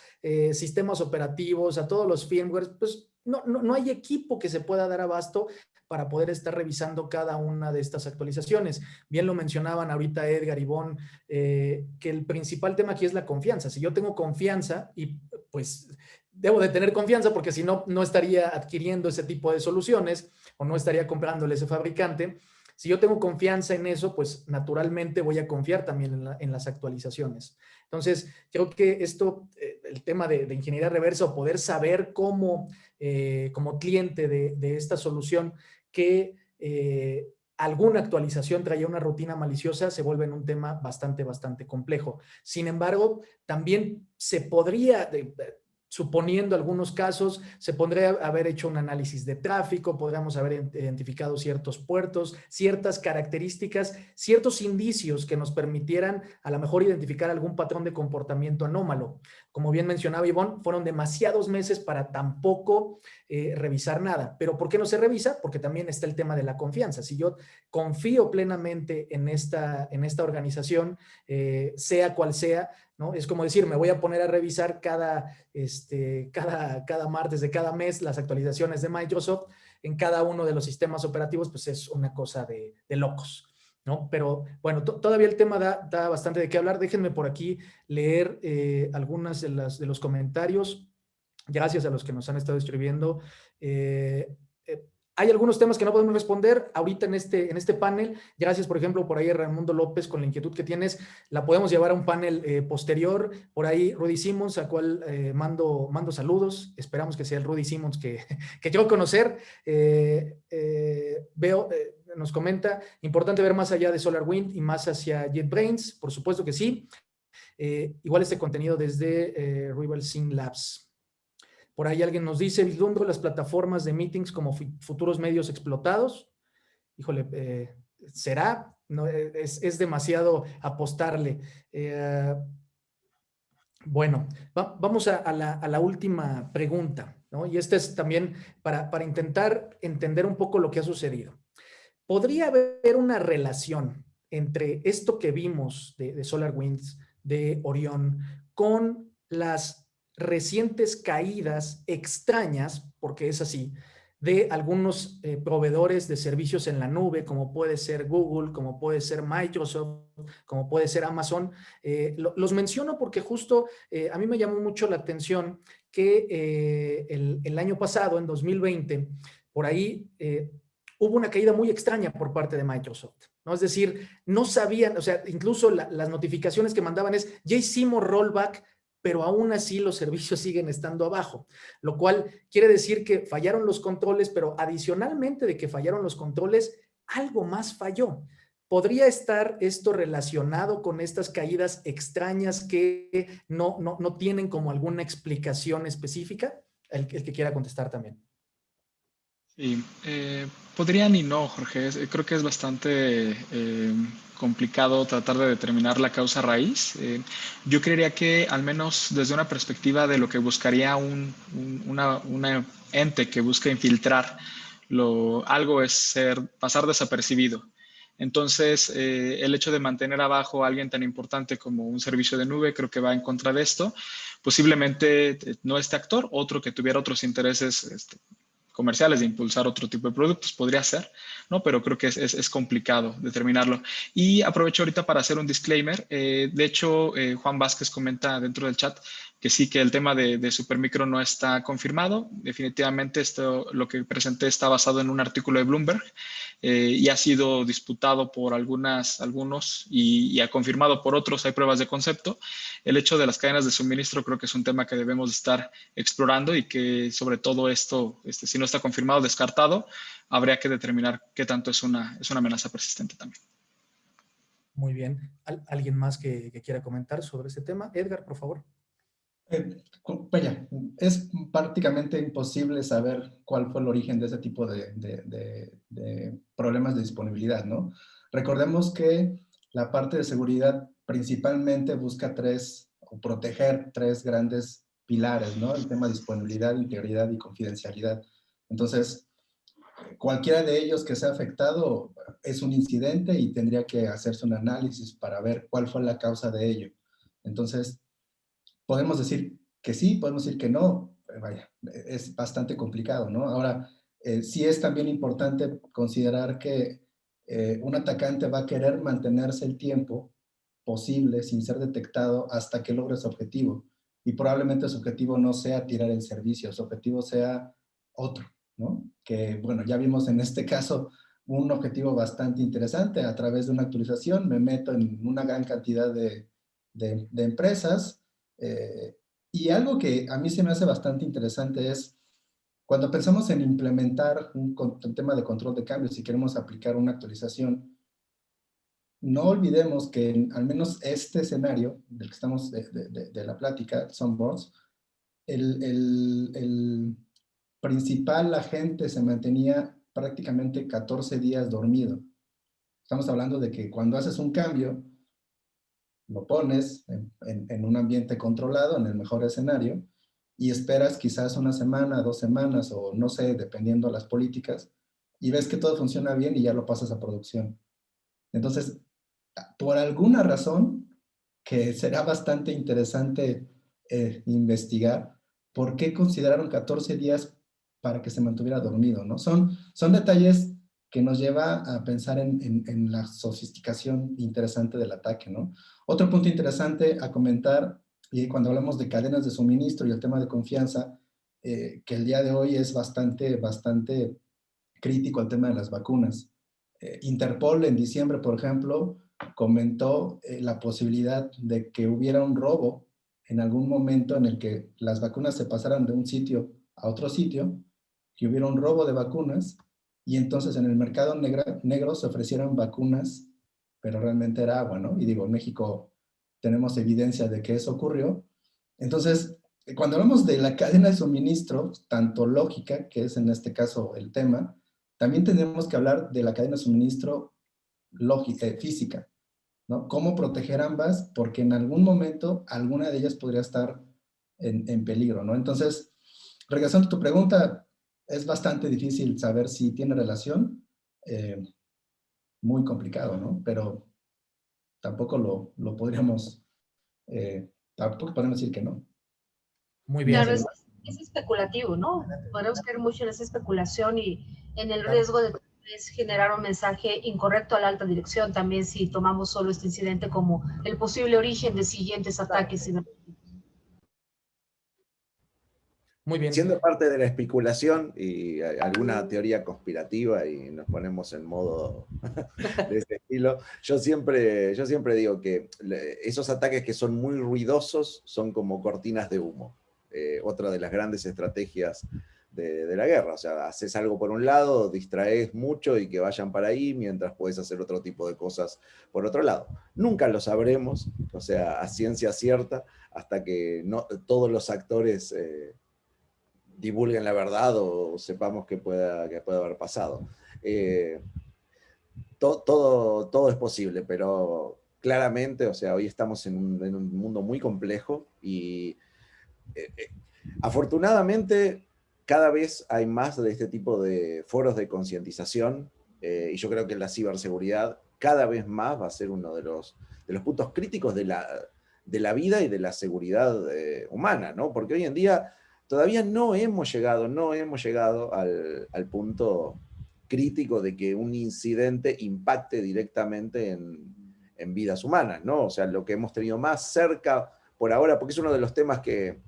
sistemas operativos, a todos los firmwares. Pues no hay equipo que se pueda dar abasto para poder estar revisando cada una de estas actualizaciones. Bien lo mencionaban ahorita Edgar y Ivonne, que el principal tema aquí es la confianza. Si yo tengo confianza y pues debo de tener confianza porque si no, no estaría adquiriendo ese tipo de soluciones o no estaría comprándole ese fabricante. Si yo tengo confianza en eso, pues naturalmente voy a confiar también en las actualizaciones. Entonces, creo que esto, el tema de ingeniería reversa o poder saber como cliente de esta solución que alguna actualización traía una rutina maliciosa, se vuelve en un tema bastante complejo. Sin embargo, también se podría, suponiendo algunos casos, se podría haber hecho un análisis de tráfico, podríamos haber identificado ciertos puertos, ciertas características, ciertos indicios que nos permitieran a lo mejor identificar algún patrón de comportamiento anómalo. Como bien mencionaba Ivonne, fueron demasiados meses para tampoco revisar nada. ¿Pero por qué no se revisa? Porque también está el tema de la confianza. Si yo confío plenamente en esta organización, sea cual sea, ¿no? Es como decir, me voy a poner a revisar cada martes de cada mes las actualizaciones de Microsoft en cada uno de los sistemas operativos, pues es una cosa de locos, ¿no? Pero bueno, todavía el tema da bastante de qué hablar. Déjenme por aquí leer algunas de los comentarios. Gracias a los que nos han estado escribiendo. Hay algunos temas que no podemos responder ahorita en este panel. Gracias, por ejemplo, por ahí Raimundo López con la inquietud que tienes. La podemos llevar a un panel posterior. Por ahí Rudy Simmons, al cual mando saludos. Esperamos que sea el Rudy Simmons que quiero conocer. Nos comenta, importante ver más allá de SolarWinds y más hacia JetBrains. Por supuesto que sí. Igual este contenido desde Rival Sim Labs. Por ahí alguien nos dice, vislumbro las plataformas de meetings como futuros medios explotados. Híjole, ¿será? No, es demasiado apostarle. Bueno, vamos a la última pregunta, ¿no? Y esta es también para intentar entender un poco lo que ha sucedido. ¿Podría haber una relación entre esto que vimos de SolarWinds, de Orión, con las recientes caídas extrañas, porque es así, de algunos proveedores de servicios en la nube, como puede ser Google, como puede ser Microsoft, como puede ser Amazon? Los menciono porque justo a mí me llamó mucho la atención que el año pasado, en 2020, por ahí hubo una caída muy extraña por parte de Microsoft, ¿no? Es decir, no sabían, o sea, incluso las notificaciones que mandaban es, ya hicimos rollback, pero aún así los servicios siguen estando abajo, lo cual quiere decir que fallaron los controles, pero adicionalmente de que fallaron los controles, algo más falló. ¿Podría estar esto relacionado con estas caídas extrañas que no tienen como alguna explicación específica? El que quiera contestar también. Sí, podrían y no, Jorge. Creo que es bastante complicado tratar de determinar la causa raíz. Yo creería que al menos desde una perspectiva de lo que buscaría una ente que busca infiltrar algo es pasar desapercibido. Entonces, el hecho de mantener abajo a alguien tan importante como un servicio de nube creo que va en contra de esto. Posiblemente no este actor, otro que tuviera otros intereses comerciales de impulsar otro tipo de productos, podría ser, ¿no? Pero creo que es complicado determinarlo. Y aprovecho ahorita para hacer un disclaimer. De hecho, Juan Vázquez comenta dentro del chat que sí, que el tema de Supermicro no está confirmado. Definitivamente lo que presenté está basado en un artículo de Bloomberg y ha sido disputado por algunos y ha confirmado por otros. Hay pruebas de concepto. El hecho de las cadenas de suministro creo que es un tema que debemos estar explorando y que sobre todo esto, si no está confirmado, descartado, habría que determinar qué tanto es una amenaza persistente también. Muy bien. ¿Alguien más que quiera comentar sobre este tema? Edgar, por favor. Es prácticamente imposible saber cuál fue el origen de ese tipo de problemas de disponibilidad, ¿no? Recordemos que la parte de seguridad principalmente busca proteger tres grandes pilares, ¿no? El tema de disponibilidad, integridad y confidencialidad. Entonces, cualquiera de ellos que sea afectado es un incidente y tendría que hacerse un análisis para ver cuál fue la causa de ello. Entonces, podemos decir que sí, podemos decir que no, vaya, es bastante complicado, ¿no? Ahora, sí es también importante considerar que un atacante va a querer mantenerse el tiempo posible sin ser detectado hasta que logre su objetivo. Y probablemente su objetivo no sea tirar el servicio, su objetivo sea otro, ¿no? Que, bueno, ya vimos en este caso un objetivo bastante interesante. A través de una actualización me meto en una gran cantidad de empresas. Y algo que a mí se me hace bastante interesante es cuando pensamos en implementar un tema de control de cambios, si queremos aplicar una actualización, no olvidemos que al menos este escenario del que estamos de la plática, Sunburst, el principal agente se mantenía prácticamente 14 días dormido. Estamos hablando de que cuando haces un cambio, lo pones en un ambiente controlado, en el mejor escenario, y esperas quizás una semana, 2 semanas, o no sé, dependiendo de las políticas, y ves que todo funciona bien y ya lo pasas a producción. Entonces, por alguna razón, que será bastante interesante investigar, ¿por qué consideraron 14 días para que se mantuviera dormido? ¿No? Son detalles que nos lleva a pensar en la sofisticación interesante del ataque, ¿no? Otro punto interesante a comentar, y cuando hablamos de cadenas de suministro y el tema de confianza, que el día de hoy es bastante crítico el tema de las vacunas. Interpol en diciembre, por ejemplo, comentó la posibilidad de que hubiera un robo en algún momento en el que las vacunas se pasaran de un sitio a otro sitio, que hubiera un robo de vacunas y entonces en el mercado negro se ofrecieran vacunas, pero realmente era agua, ¿no? Y digo, en México tenemos evidencia de que eso ocurrió. Entonces, cuando hablamos de la cadena de suministro, tanto lógica, que es en este caso el tema, también tenemos que hablar de la cadena de suministro lógica, física, ¿no? Cómo proteger ambas, porque en algún momento alguna de ellas podría estar en peligro, ¿no? Entonces, regresando a tu pregunta, es bastante difícil saber si tiene relación, muy complicado, ¿no? Pero tampoco lo podríamos, tampoco podemos decir que no. Muy bien. Claro, es especulativo, ¿no? Podemos caer mucho en esa especulación y en el riesgo de generar un mensaje incorrecto a la alta dirección, también si tomamos solo este incidente como el posible origen de siguientes ataques. Muy bien. Siendo parte de la especulación y alguna teoría conspirativa y nos ponemos en modo de ese estilo, yo siempre digo que esos ataques que son muy ruidosos son como cortinas de humo. Otra de las grandes estrategias de la guerra. O sea, haces algo por un lado, distraes mucho y que vayan para ahí, mientras puedes hacer otro tipo de cosas por otro lado. Nunca lo sabremos, o sea, a ciencia cierta, hasta que no, todos los actores divulguen la verdad o sepamos que pueda haber pasado. Todo es posible, pero claramente, o sea, hoy estamos en un mundo muy complejo y afortunadamente cada vez hay más de este tipo de foros de concientización y yo creo que la ciberseguridad cada vez más va a ser uno de los puntos críticos de la vida y de la seguridad humana, ¿no? Porque hoy en día todavía no hemos llegado al punto crítico de que un incidente impacte directamente en vidas humanas, ¿no? O sea, lo que hemos tenido más cerca por ahora, porque es uno de los temas que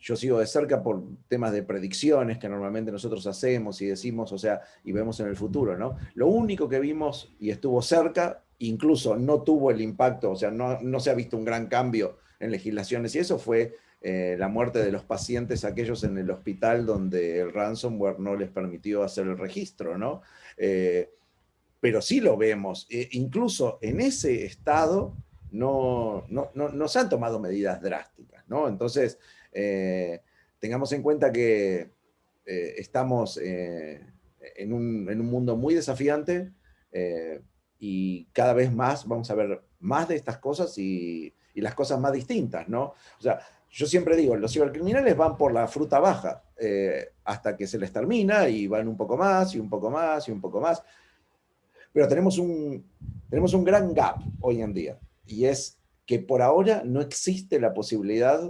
yo sigo de cerca por temas de predicciones que normalmente nosotros hacemos y decimos, o sea, y vemos en el futuro, ¿no? Lo único que vimos y estuvo cerca, incluso no tuvo el impacto, o sea, no se ha visto un gran cambio en legislaciones y eso fue la muerte de los pacientes, aquellos en el hospital donde el ransomware no les permitió hacer el registro, ¿no? Pero sí lo vemos, incluso en ese estado no se han tomado medidas drásticas, ¿no? Entonces, tengamos en cuenta que estamos en un mundo muy desafiante y cada vez más vamos a ver más de estas cosas y y las cosas más distintas, ¿no? O sea, yo siempre digo, los cibercriminales van por la fruta baja hasta que se les termina y van un poco más y un poco más y un poco más. Pero tenemos un gran gap hoy en día, y es que por ahora no existe la posibilidad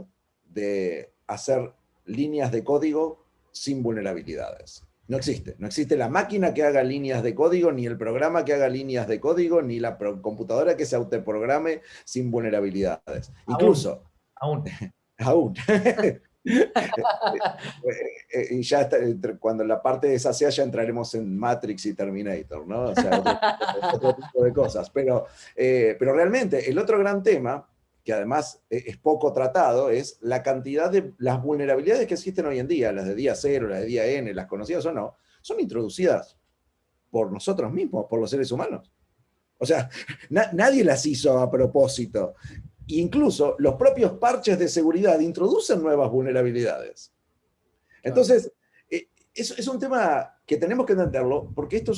de hacer líneas de código sin vulnerabilidades. No existe la máquina que haga líneas de código, ni el programa que haga líneas de código, ni la computadora que se autoprograme sin vulnerabilidades. Incluso, Aún. Y ya cuando la parte de esa sea, ya entraremos en Matrix y Terminator, ¿no? O sea, otro tipo de cosas. Pero realmente, el otro gran tema, que además es poco tratado, es la cantidad de las vulnerabilidades que existen hoy en día, las de día cero, las de día N, las conocidas o no, son introducidas por nosotros mismos, por los seres humanos. O sea, nadie las hizo a propósito. Incluso los propios parches de seguridad introducen nuevas vulnerabilidades. Entonces, es un tema que tenemos que entenderlo, porque esto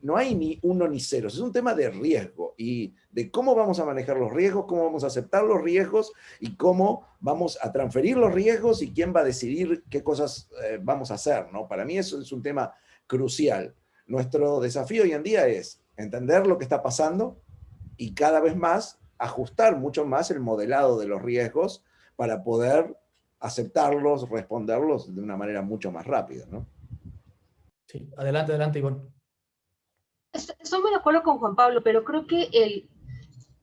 no hay ni uno ni cero, es un tema de riesgo y de cómo vamos a manejar los riesgos, cómo vamos a aceptar los riesgos y cómo vamos a transferir los riesgos y quién va a decidir qué cosas vamos a hacer, ¿no? Para mí eso es un tema crucial. Nuestro desafío hoy en día es entender lo que está pasando y cada vez más ajustar mucho más el modelado de los riesgos para poder aceptarlos, responderlos de una manera mucho más rápida, ¿no? Sí, adelante, Ivonne. Estoy muy de acuerdo con Juan Pablo, pero creo que el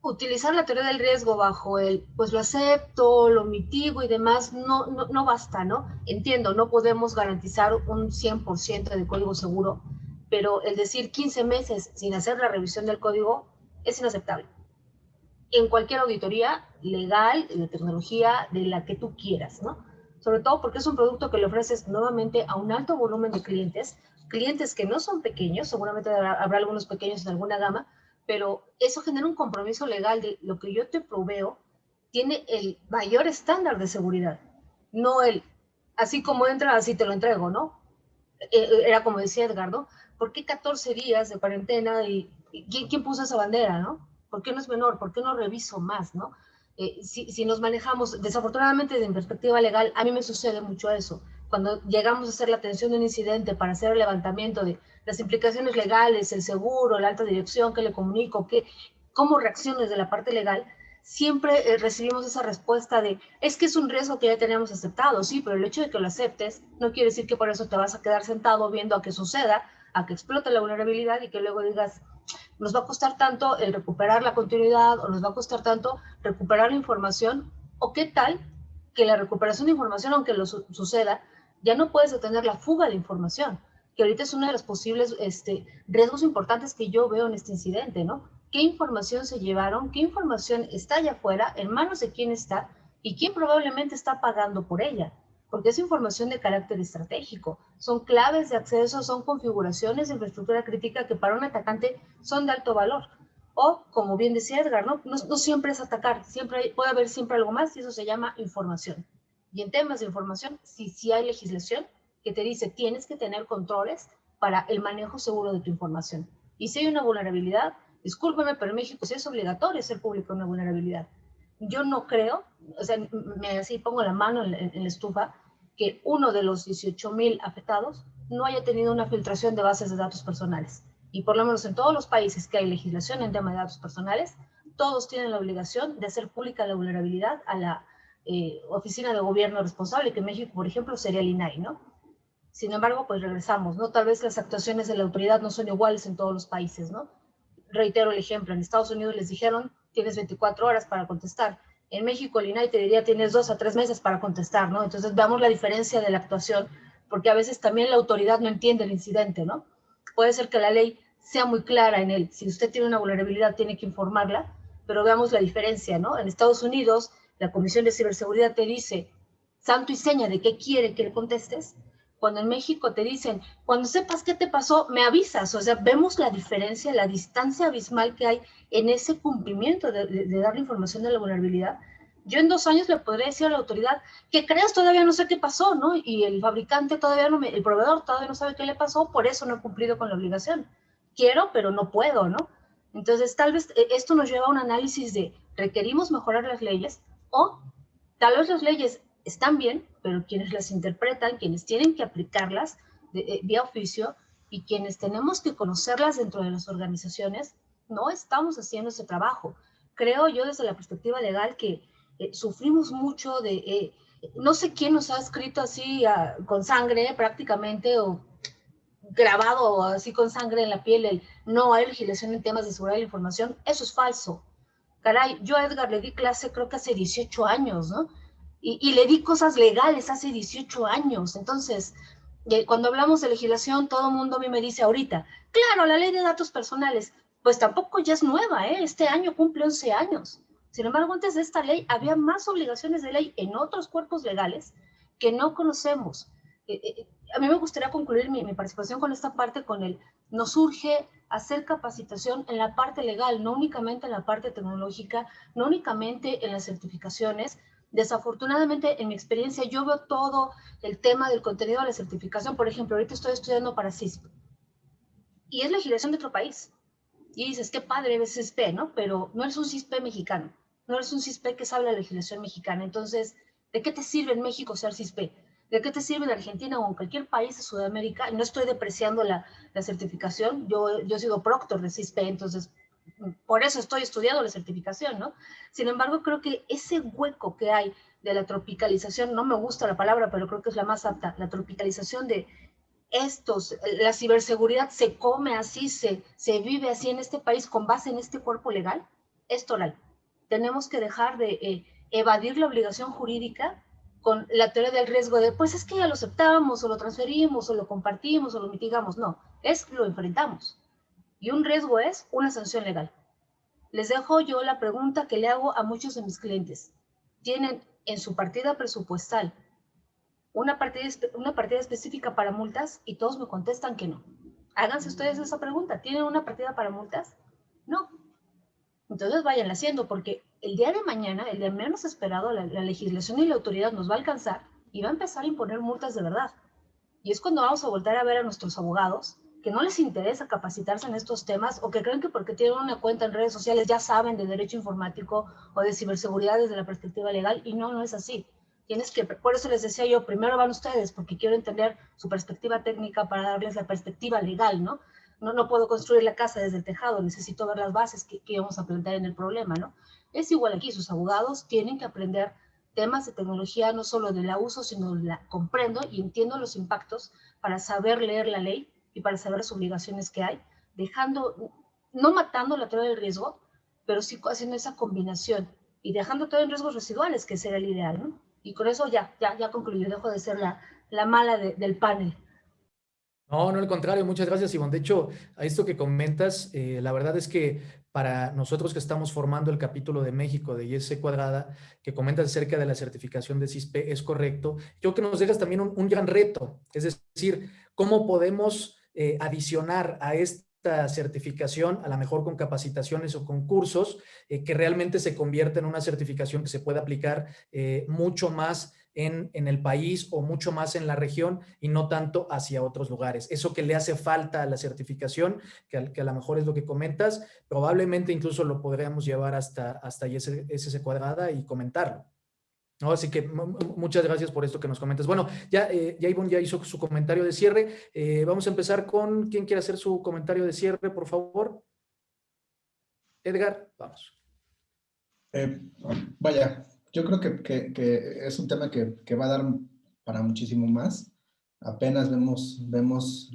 utilizar la teoría del riesgo bajo el, pues lo acepto, lo mitigo y demás, no basta, ¿no? Entiendo, no podemos garantizar un 100% de código seguro, pero el decir 15 meses sin hacer la revisión del código es inaceptable. En cualquier auditoría legal, de tecnología, de la que tú quieras, ¿no? Sobre todo porque es un producto que le ofreces nuevamente a un alto volumen de clientes que no son pequeños, seguramente habrá algunos pequeños en alguna gama, pero eso genera un compromiso legal de lo que yo te proveo tiene el mayor estándar de seguridad, no el, así como entra, así te lo entrego, ¿no? Era como decía Edgardo, ¿por qué 14 días de cuarentena y quién puso esa bandera, ¿no? ¿Por qué no es menor? ¿Por qué no reviso más, no? Si nos manejamos, desafortunadamente desde mi perspectiva legal, a mí me sucede mucho eso. Cuando llegamos a hacer la atención de un incidente para hacer el levantamiento de las implicaciones legales, el seguro, la alta dirección, qué le comunico, cómo reacciono desde la parte legal, siempre recibimos esa respuesta de, es que es un riesgo que ya teníamos aceptado, sí, pero el hecho de que lo aceptes no quiere decir que por eso te vas a quedar sentado viendo a que suceda, a que explote la vulnerabilidad y que luego digas, nos va a costar tanto el recuperar la continuidad o nos va a costar tanto recuperar la información, o qué tal que la recuperación de información, aunque lo suceda, ya no puedes detener la fuga de información, que ahorita es uno de los posibles riesgos importantes que yo veo en este incidente, ¿no? ¿Qué información se llevaron? ¿Qué información está allá afuera? ¿En manos de quién está? ¿Y quién probablemente está pagando por ella? Porque es información de carácter estratégico. Son claves de acceso, son configuraciones de infraestructura crítica que para un atacante son de alto valor. O, como bien decía Edgar, no siempre es atacar, puede haber siempre algo más y eso se llama información. Y en temas de información, sí hay legislación que te dice tienes que tener controles para el manejo seguro de tu información. Y si hay una vulnerabilidad, discúlpeme, pero en México sí es obligatorio hacer pública una vulnerabilidad. Yo no creo, o sea, así pongo la mano en la estufa, que uno de los 18,000 afectados no haya tenido una filtración de bases de datos personales. Y por lo menos en todos los países que hay legislación en tema de datos personales, todos tienen la obligación de hacer pública la vulnerabilidad a la oficina de gobierno responsable, que en México, por ejemplo, sería el INAI, ¿no? Sin embargo, pues regresamos, ¿no? Tal vez las actuaciones de la autoridad no son iguales en todos los países, ¿no? Reitero el ejemplo, en Estados Unidos les dijeron, tienes 24 horas para contestar. En México, el INAI te diría, tienes 2 a 3 meses para contestar, ¿no? Entonces, veamos la diferencia de la actuación, porque a veces también la autoridad no entiende el incidente, ¿no? Puede ser que la ley sea muy clara en él. Si usted tiene una vulnerabilidad, tiene que informarla, pero veamos la diferencia, ¿no? En Estados Unidos, la Comisión de Ciberseguridad te dice santo y seña de qué quiere que le contestes, cuando en México te dicen, cuando sepas qué te pasó, me avisas. O sea, vemos la diferencia, la distancia abismal que hay en ese cumplimiento de dar la información de la vulnerabilidad. Yo en 2 años le podría decir a la autoridad, que creas, todavía no sé qué pasó, ¿no? Y el fabricante todavía no, el proveedor todavía no sabe qué le pasó, por eso no he cumplido con la obligación. Quiero, pero no puedo, ¿no? Entonces, tal vez esto nos lleva a un análisis de requerimos mejorar las leyes o tal vez las leyes están bien, pero quienes las interpretan, quienes tienen que aplicarlas vía oficio y quienes tenemos que conocerlas dentro de las organizaciones, no estamos haciendo ese trabajo. Creo yo desde la perspectiva legal que sufrimos mucho de, no sé quién nos ha escrito así con sangre prácticamente o grabado así con sangre en la piel el no hay legislación en temas de seguridad de la información. Eso es falso. Caray, yo a Edgar le di clase creo que hace 18 años, ¿no? Y le di cosas legales hace 18 años. Entonces, cuando hablamos de legislación, todo el mundo a mí me dice ahorita, claro, la ley de datos personales, pues tampoco ya es nueva, ¿eh? Este año cumple 11 años. Sin embargo, antes de esta ley había más obligaciones de ley en otros cuerpos legales que no conocemos. A mí me gustaría concluir mi participación con esta parte, con el, nos urge hacer capacitación en la parte legal, no únicamente en la parte tecnológica, no únicamente en las certificaciones. Desafortunadamente, en mi experiencia, yo veo todo el tema del contenido de la certificación. Por ejemplo, ahorita estoy estudiando para CISP y es legislación de otro país. Y dices, qué padre es CISP, ¿no? Pero no eres un CISP mexicano, no eres un CISP que sabe la legislación mexicana. Entonces, ¿de qué te sirve en México ser CISP? ¿De qué te sirve en Argentina o en cualquier país de Sudamérica? Y no estoy depreciando la certificación, yo he sido proctor de CISP, entonces por eso estoy estudiando la certificación, ¿no? Sin embargo, creo que ese hueco que hay de la tropicalización, no me gusta la palabra, pero creo que es la más apta, la tropicalización de la ciberseguridad se come así, se vive así en este país con base en este cuerpo legal, es toral. Tenemos que dejar de evadir la obligación jurídica con la teoría del riesgo de, pues es que ya lo aceptamos, o lo transferimos, o lo compartimos, o lo mitigamos. No, es lo enfrentamos. Y un riesgo es una sanción legal. Les dejo yo la pregunta que le hago a muchos de mis clientes. ¿Tienen en su partida presupuestal una partida específica para multas? Y todos me contestan que no. Háganse ustedes esa pregunta. ¿Tienen una partida para multas? No. Entonces vayan haciendo, porque el día de mañana, el día menos esperado, la legislación y la autoridad nos va a alcanzar y va a empezar a imponer multas de verdad. Y es cuando vamos a volver a ver a nuestros abogados que no les interesa capacitarse en estos temas o que creen que porque tienen una cuenta en redes sociales ya saben de derecho informático o de ciberseguridad desde la perspectiva legal, y no, no es así. Tienes que, por eso les decía yo, primero van ustedes, porque quiero entender su perspectiva técnica para darles la perspectiva legal, ¿no? No puedo construir la casa desde el tejado, necesito ver las bases que vamos a plantear en el problema, ¿no? Es igual aquí, sus abogados tienen que aprender temas de tecnología, no solo de la uso, sino de la comprendo y entiendo los impactos para saber leer la ley y para saber las obligaciones que hay, dejando, no matando la teoría del riesgo, pero sí haciendo esa combinación y dejando todo en riesgos residuales, que sería el ideal, ¿no? Y con eso ya concluyo, dejo de ser la mala del panel. No, al contrario, muchas gracias, Ivonne. De hecho, a esto que comentas, la verdad es que para nosotros que estamos formando el capítulo de México de IS Cuadrada, que comentas acerca de la certificación de CISP, es correcto. Yo creo que nos dejas también un gran reto, es decir, cómo podemos adicionar a esta certificación, a lo mejor con capacitaciones o con cursos, que realmente se convierta en una certificación que se pueda aplicar mucho más en el país o mucho más en la región y no tanto hacia otros lugares. Eso que le hace falta a la certificación, que a lo mejor es lo que comentas, probablemente incluso lo podríamos llevar hasta ISS Cuadrada y comentarlo. ¿No? Así que muchas gracias por esto que nos comentas. Bueno, ya Ivonne ya hizo su comentario de cierre. Vamos a empezar con quien quiera hacer su comentario de cierre, por favor. Edgar, vamos. Vaya, yo creo que es un tema que va a dar para muchísimo más. Apenas vemos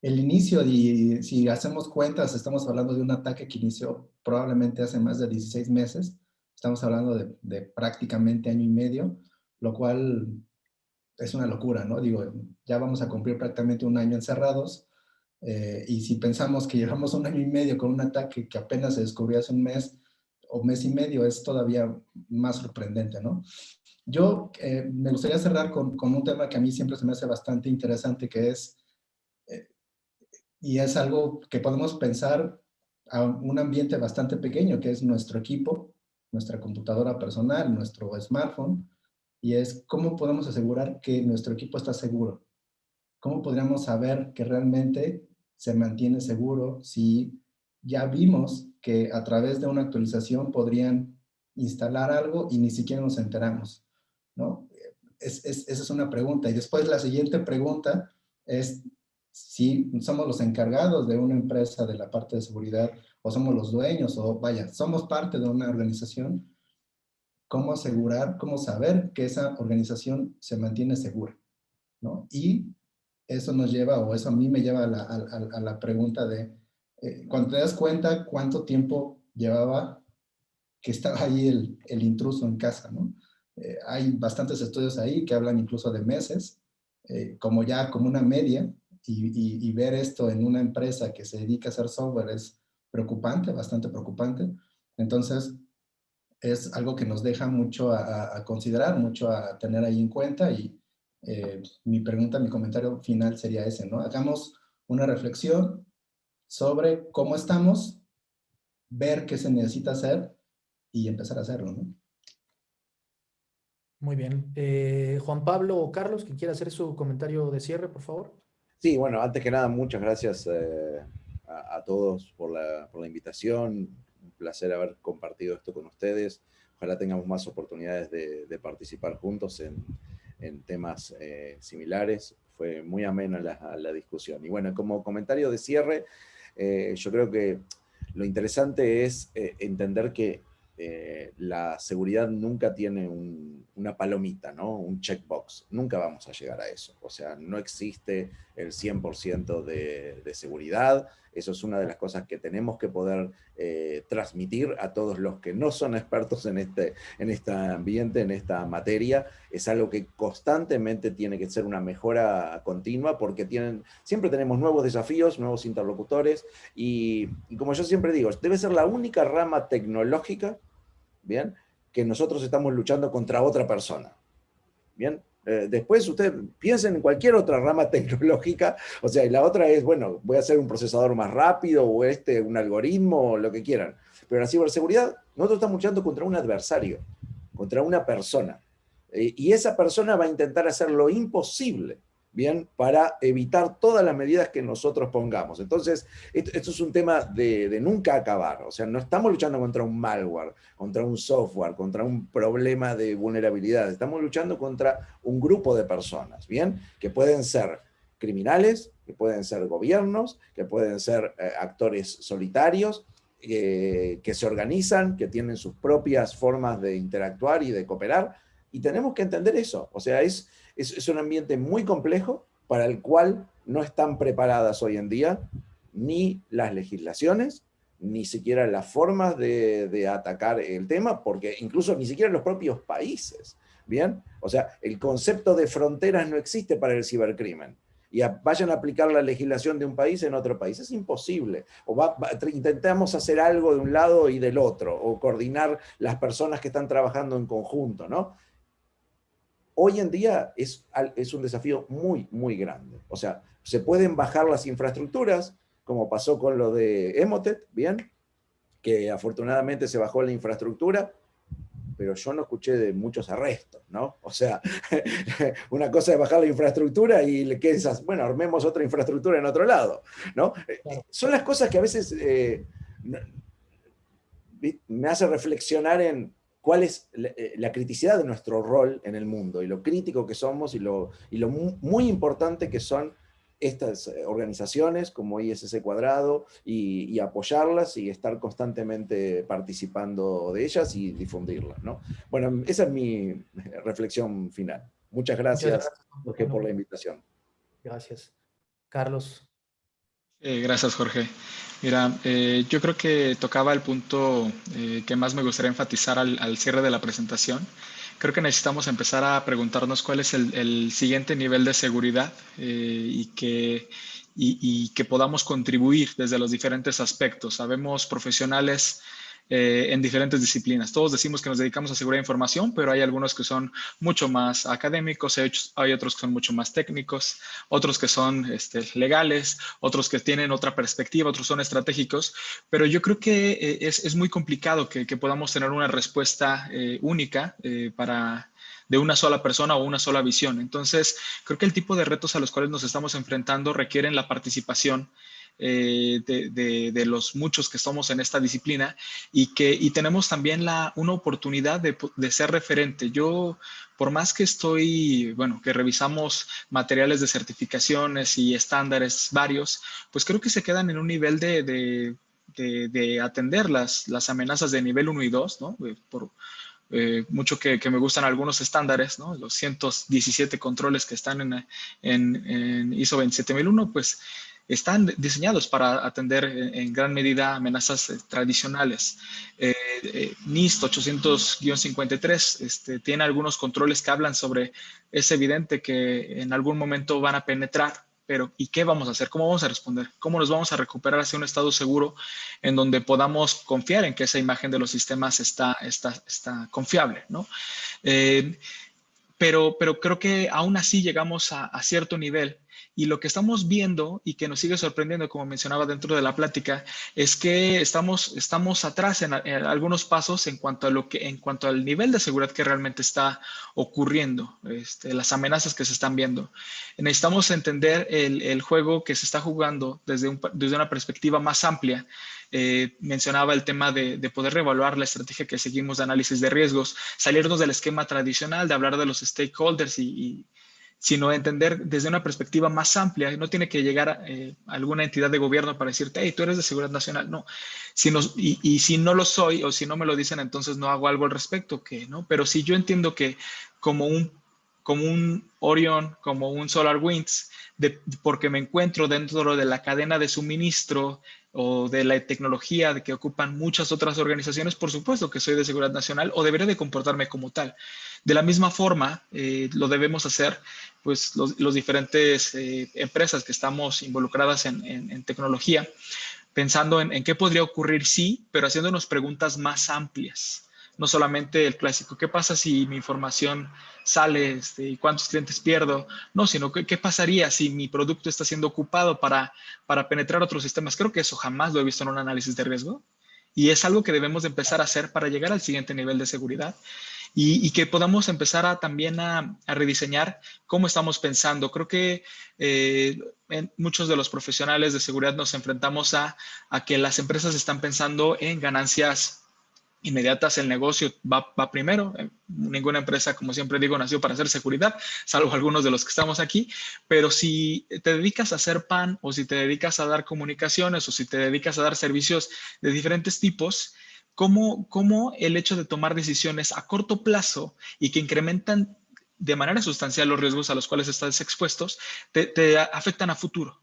el inicio, y si hacemos cuentas, estamos hablando de un ataque que inició probablemente hace más de 16 meses. Estamos hablando de prácticamente año y medio, lo cual es una locura, ¿no? Digo, ya vamos a cumplir prácticamente un año encerrados, y si pensamos que llevamos un año y medio con un ataque que apenas se descubrió hace un mes o mes y medio, es todavía más sorprendente, ¿no? Yo me gustaría cerrar con un tema que a mí siempre se me hace bastante interesante, que es, y es algo que podemos pensar a un ambiente bastante pequeño, que es nuestro equipo, nuestra computadora personal, nuestro smartphone, y es cómo podemos asegurar que nuestro equipo está seguro. ¿Cómo podríamos saber que realmente se mantiene seguro si ya vimos que a través de una actualización podrían instalar algo y ni siquiera nos enteramos, ¿no? Esa es una pregunta. Y después la siguiente pregunta es si somos los encargados de una empresa de la parte de seguridad o somos los dueños o vaya, somos parte de una organización, ¿cómo asegurar, cómo saber que esa organización se mantiene segura, ¿no? Y eso nos lleva, o eso a mí me lleva a la pregunta de, cuando te das cuenta cuánto tiempo llevaba que estaba ahí el intruso en casa, ¿no? Hay bastantes estudios ahí que hablan incluso de meses, como una media, y ver esto en una empresa que se dedica a hacer software es preocupante, bastante preocupante. Entonces, es algo que nos deja mucho a considerar, mucho a tener ahí en cuenta, y mi pregunta, mi comentario final sería ese, ¿no? Hagamos una reflexión sobre cómo estamos, ver qué se necesita hacer y empezar a hacerlo, ¿no? Muy bien. Juan Pablo o Carlos, que quiera hacer su comentario de cierre, por favor. Sí, bueno, antes que nada, muchas gracias a todos por la invitación. Un placer haber compartido esto con ustedes. Ojalá tengamos más oportunidades de participar juntos en temas similares. Fue muy amena la discusión. Y bueno, como comentario de cierre, yo creo que lo interesante es entender que la seguridad nunca tiene una palomita, ¿no? Un checkbox. Nunca vamos a llegar a eso. O sea, no existe el 100% de seguridad. Eso es una de las cosas que tenemos que poder transmitir a todos los que no son expertos en este ambiente, en esta materia. Es algo que constantemente tiene que ser una mejora continua, porque siempre tenemos nuevos desafíos, nuevos interlocutores, y como yo siempre digo, debe ser la única rama tecnológica, ¿bien?, que nosotros estamos luchando contra otra persona. ¿Bien? Después ustedes piensen en cualquier otra rama tecnológica, o sea, y la otra es, bueno, voy a hacer un procesador más rápido, o un algoritmo, o lo que quieran. Pero la ciberseguridad, nosotros estamos luchando contra un adversario, contra una persona. Y esa persona va a intentar hacer lo imposible, ¿bien?, para evitar todas las medidas que nosotros pongamos. Entonces, esto es un tema de nunca acabar. O sea, no estamos luchando contra un malware, contra un software, contra un problema de vulnerabilidad. Estamos luchando contra un grupo de personas, ¿bien?, que pueden ser criminales, que pueden ser gobiernos, que pueden ser actores solitarios, que se organizan, que tienen sus propias formas de interactuar y de cooperar. Y tenemos que entender eso. O sea, es un ambiente muy complejo para el cual no están preparadas hoy en día ni las legislaciones, ni siquiera las formas de atacar el tema, porque incluso ni siquiera los propios países, ¿bien? O sea, el concepto de fronteras no existe para el cibercrimen. Y vayan a aplicar la legislación de un país en otro país. Es imposible. O intentamos hacer algo de un lado y del otro, o coordinar las personas que están trabajando en conjunto, ¿no? Hoy en día es un desafío muy, muy grande. O sea, se pueden bajar las infraestructuras, como pasó con lo de Emotet, ¿bien?, que afortunadamente se bajó la infraestructura, pero yo no escuché de muchos arrestos, ¿no? O sea, una cosa es bajar la infraestructura y que esas, bueno, armemos otra infraestructura en otro lado, ¿no? Claro. Son las cosas que a veces me hace reflexionar en cuál es la criticidad de nuestro rol en el mundo, y lo crítico que somos, y lo muy importante que son estas organizaciones como ISC Cuadrado, y apoyarlas y estar constantemente participando de ellas y difundirlas, ¿no? Bueno, esa es mi reflexión final. Muchas gracias, Jorge, por la invitación. Gracias. Carlos. Gracias, Jorge. Mira, yo creo que tocaba el punto que más me gustaría enfatizar al cierre de la presentación. Creo que necesitamos empezar a preguntarnos cuál es el siguiente nivel de seguridad y que podamos contribuir desde los diferentes aspectos. Sabemos profesionales en diferentes disciplinas. Todos decimos que nos dedicamos a seguridad de información, pero hay algunos que son mucho más académicos, hay otros que son mucho más técnicos, otros que son legales, otros que tienen otra perspectiva, otros son estratégicos, pero yo creo que es muy complicado que podamos tener una respuesta única de una sola persona o una sola visión. Entonces, creo que el tipo de retos a los cuales nos estamos enfrentando requieren la participación de los muchos que somos en esta disciplina y tenemos también una oportunidad de ser referente. Yo, por más que que revisamos materiales de certificaciones y estándares varios, pues creo que se quedan en un nivel de atender las amenazas de nivel 1 y 2, ¿no? Por mucho que me gustan algunos estándares, ¿no? Los 117 controles que están en ISO 27001, pues están diseñados para atender en gran medida amenazas tradicionales. NIST 800-53 tiene algunos controles que hablan sobre, es evidente que en algún momento van a penetrar, pero ¿y qué vamos a hacer? ¿Cómo vamos a responder? ¿Cómo nos vamos a recuperar hacia un estado seguro en donde podamos confiar en que esa imagen de los sistemas está confiable, ¿no? Pero creo que aún así llegamos a cierto nivel. Y lo que estamos viendo y que nos sigue sorprendiendo, como mencionaba dentro de la plática, es que estamos atrás en algunos pasos en cuanto al nivel de seguridad que realmente está ocurriendo, las amenazas que se están viendo. Necesitamos entender el juego que se está jugando desde una perspectiva más amplia. Mencionaba el tema de poder reevaluar la estrategia que seguimos de análisis de riesgos, salirnos del esquema tradicional de hablar de los stakeholders sino entender desde una perspectiva más amplia. No tiene que llegar alguna entidad de gobierno para decirte, hey, tú eres de seguridad nacional. No, y si no lo soy o si no me lo dicen, entonces no hago algo al respecto, ¿no? Pero si yo entiendo que como un Orion, como un SolarWinds, porque me encuentro dentro de la cadena de suministro o de la tecnología de que ocupan muchas otras organizaciones, por supuesto que soy de seguridad nacional o debería de comportarme como tal. De la misma forma, lo debemos hacer pues los diferentes empresas que estamos involucradas en tecnología, pensando en qué podría ocurrir sí, pero haciéndonos preguntas más amplias. No solamente el clásico, ¿qué pasa si mi información sale y cuántos clientes pierdo? No, sino ¿qué pasaría si mi producto está siendo ocupado para penetrar otros sistemas? Creo que eso jamás lo he visto en un análisis de riesgo y es algo que debemos de empezar a hacer para llegar al siguiente nivel de seguridad y que podamos empezar también a rediseñar cómo estamos pensando. Creo que muchos de los profesionales de seguridad nos enfrentamos a que las empresas están pensando en ganancias inmediatas. El negocio va primero. Ninguna empresa, como siempre digo, nació para hacer seguridad, salvo algunos de los que estamos aquí. Pero si te dedicas a hacer pan o si te dedicas a dar comunicaciones o si te dedicas a dar servicios de diferentes tipos, ¿cómo el hecho de tomar decisiones a corto plazo y que incrementan de manera sustancial los riesgos a los cuales estás expuestos, te afectan a futuro?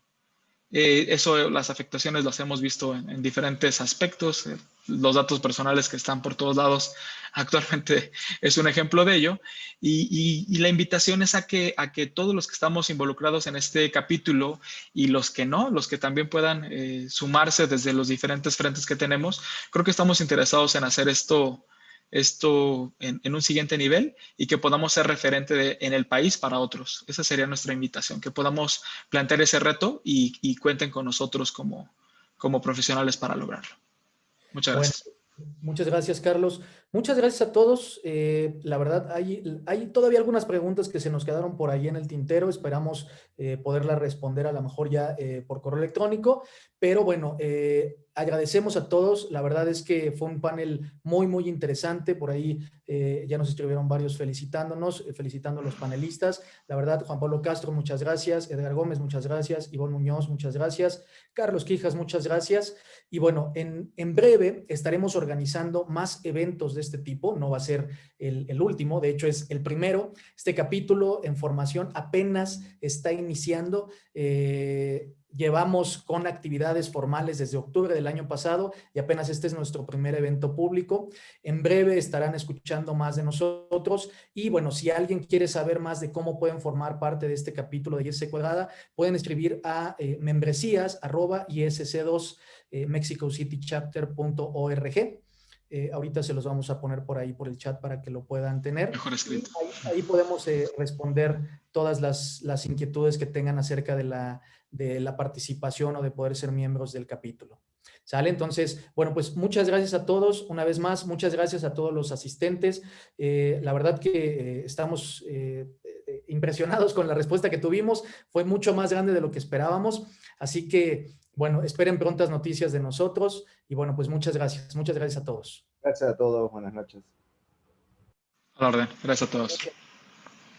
Las afectaciones las hemos visto en diferentes aspectos. Los datos personales que están por todos lados actualmente es un ejemplo de ello. Y la invitación es a que todos los que estamos involucrados en este capítulo y los que no, los que también puedan sumarse desde los diferentes frentes que tenemos, creo que estamos interesados en hacer esto en un siguiente nivel y que podamos ser referente en el país para otros. Esa sería nuestra invitación, que podamos plantear ese reto y cuenten con nosotros como profesionales para lograrlo. Muchas gracias. Bueno, muchas gracias, Carlos. Muchas gracias a todos. La verdad, hay todavía algunas preguntas que se nos quedaron por ahí en el tintero. Esperamos poderlas responder a lo mejor ya por correo electrónico. Pero bueno, agradecemos a todos. La verdad es que fue un panel muy, muy interesante. Por ahí ya nos escribieron varios felicitándonos, felicitando a los panelistas. La verdad, Juan Pablo Castro, muchas gracias. Edgar Gómez, muchas gracias. Ivonne Muñoz, muchas gracias. Carlos Quijas, muchas gracias. Y bueno, en breve estaremos organizando más eventos de este tipo. No va a ser el último, de hecho es el primero. Este capítulo en formación apenas está iniciando. Llevamos con actividades formales desde octubre del año pasado y apenas este es nuestro primer evento público. En breve estarán escuchando más de nosotros y bueno, si alguien quiere saber más de cómo pueden formar parte de este capítulo de ISC Cuadrada, pueden escribir a membresías@isc2 mexicocitychapter.org. Ahorita se los vamos a poner por ahí por el chat para que lo puedan tener. Mejor escrito. Ahí podemos responder todas las inquietudes que tengan acerca de la participación o de poder ser miembros del capítulo. ¿Sale? Entonces, bueno, pues muchas gracias a todos. Una vez más, muchas gracias a todos los asistentes. La verdad que estamos impresionados con la respuesta que tuvimos. Fue mucho más grande de lo que esperábamos. Así que, bueno, esperen prontas noticias de nosotros. Y bueno, pues muchas gracias. Muchas gracias a todos. Gracias a todos. Buenas noches. A la orden. Gracias a todos.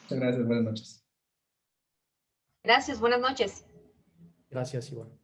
Muchas gracias. Buenas noches. Gracias, buenas noches. Gracias, Iván.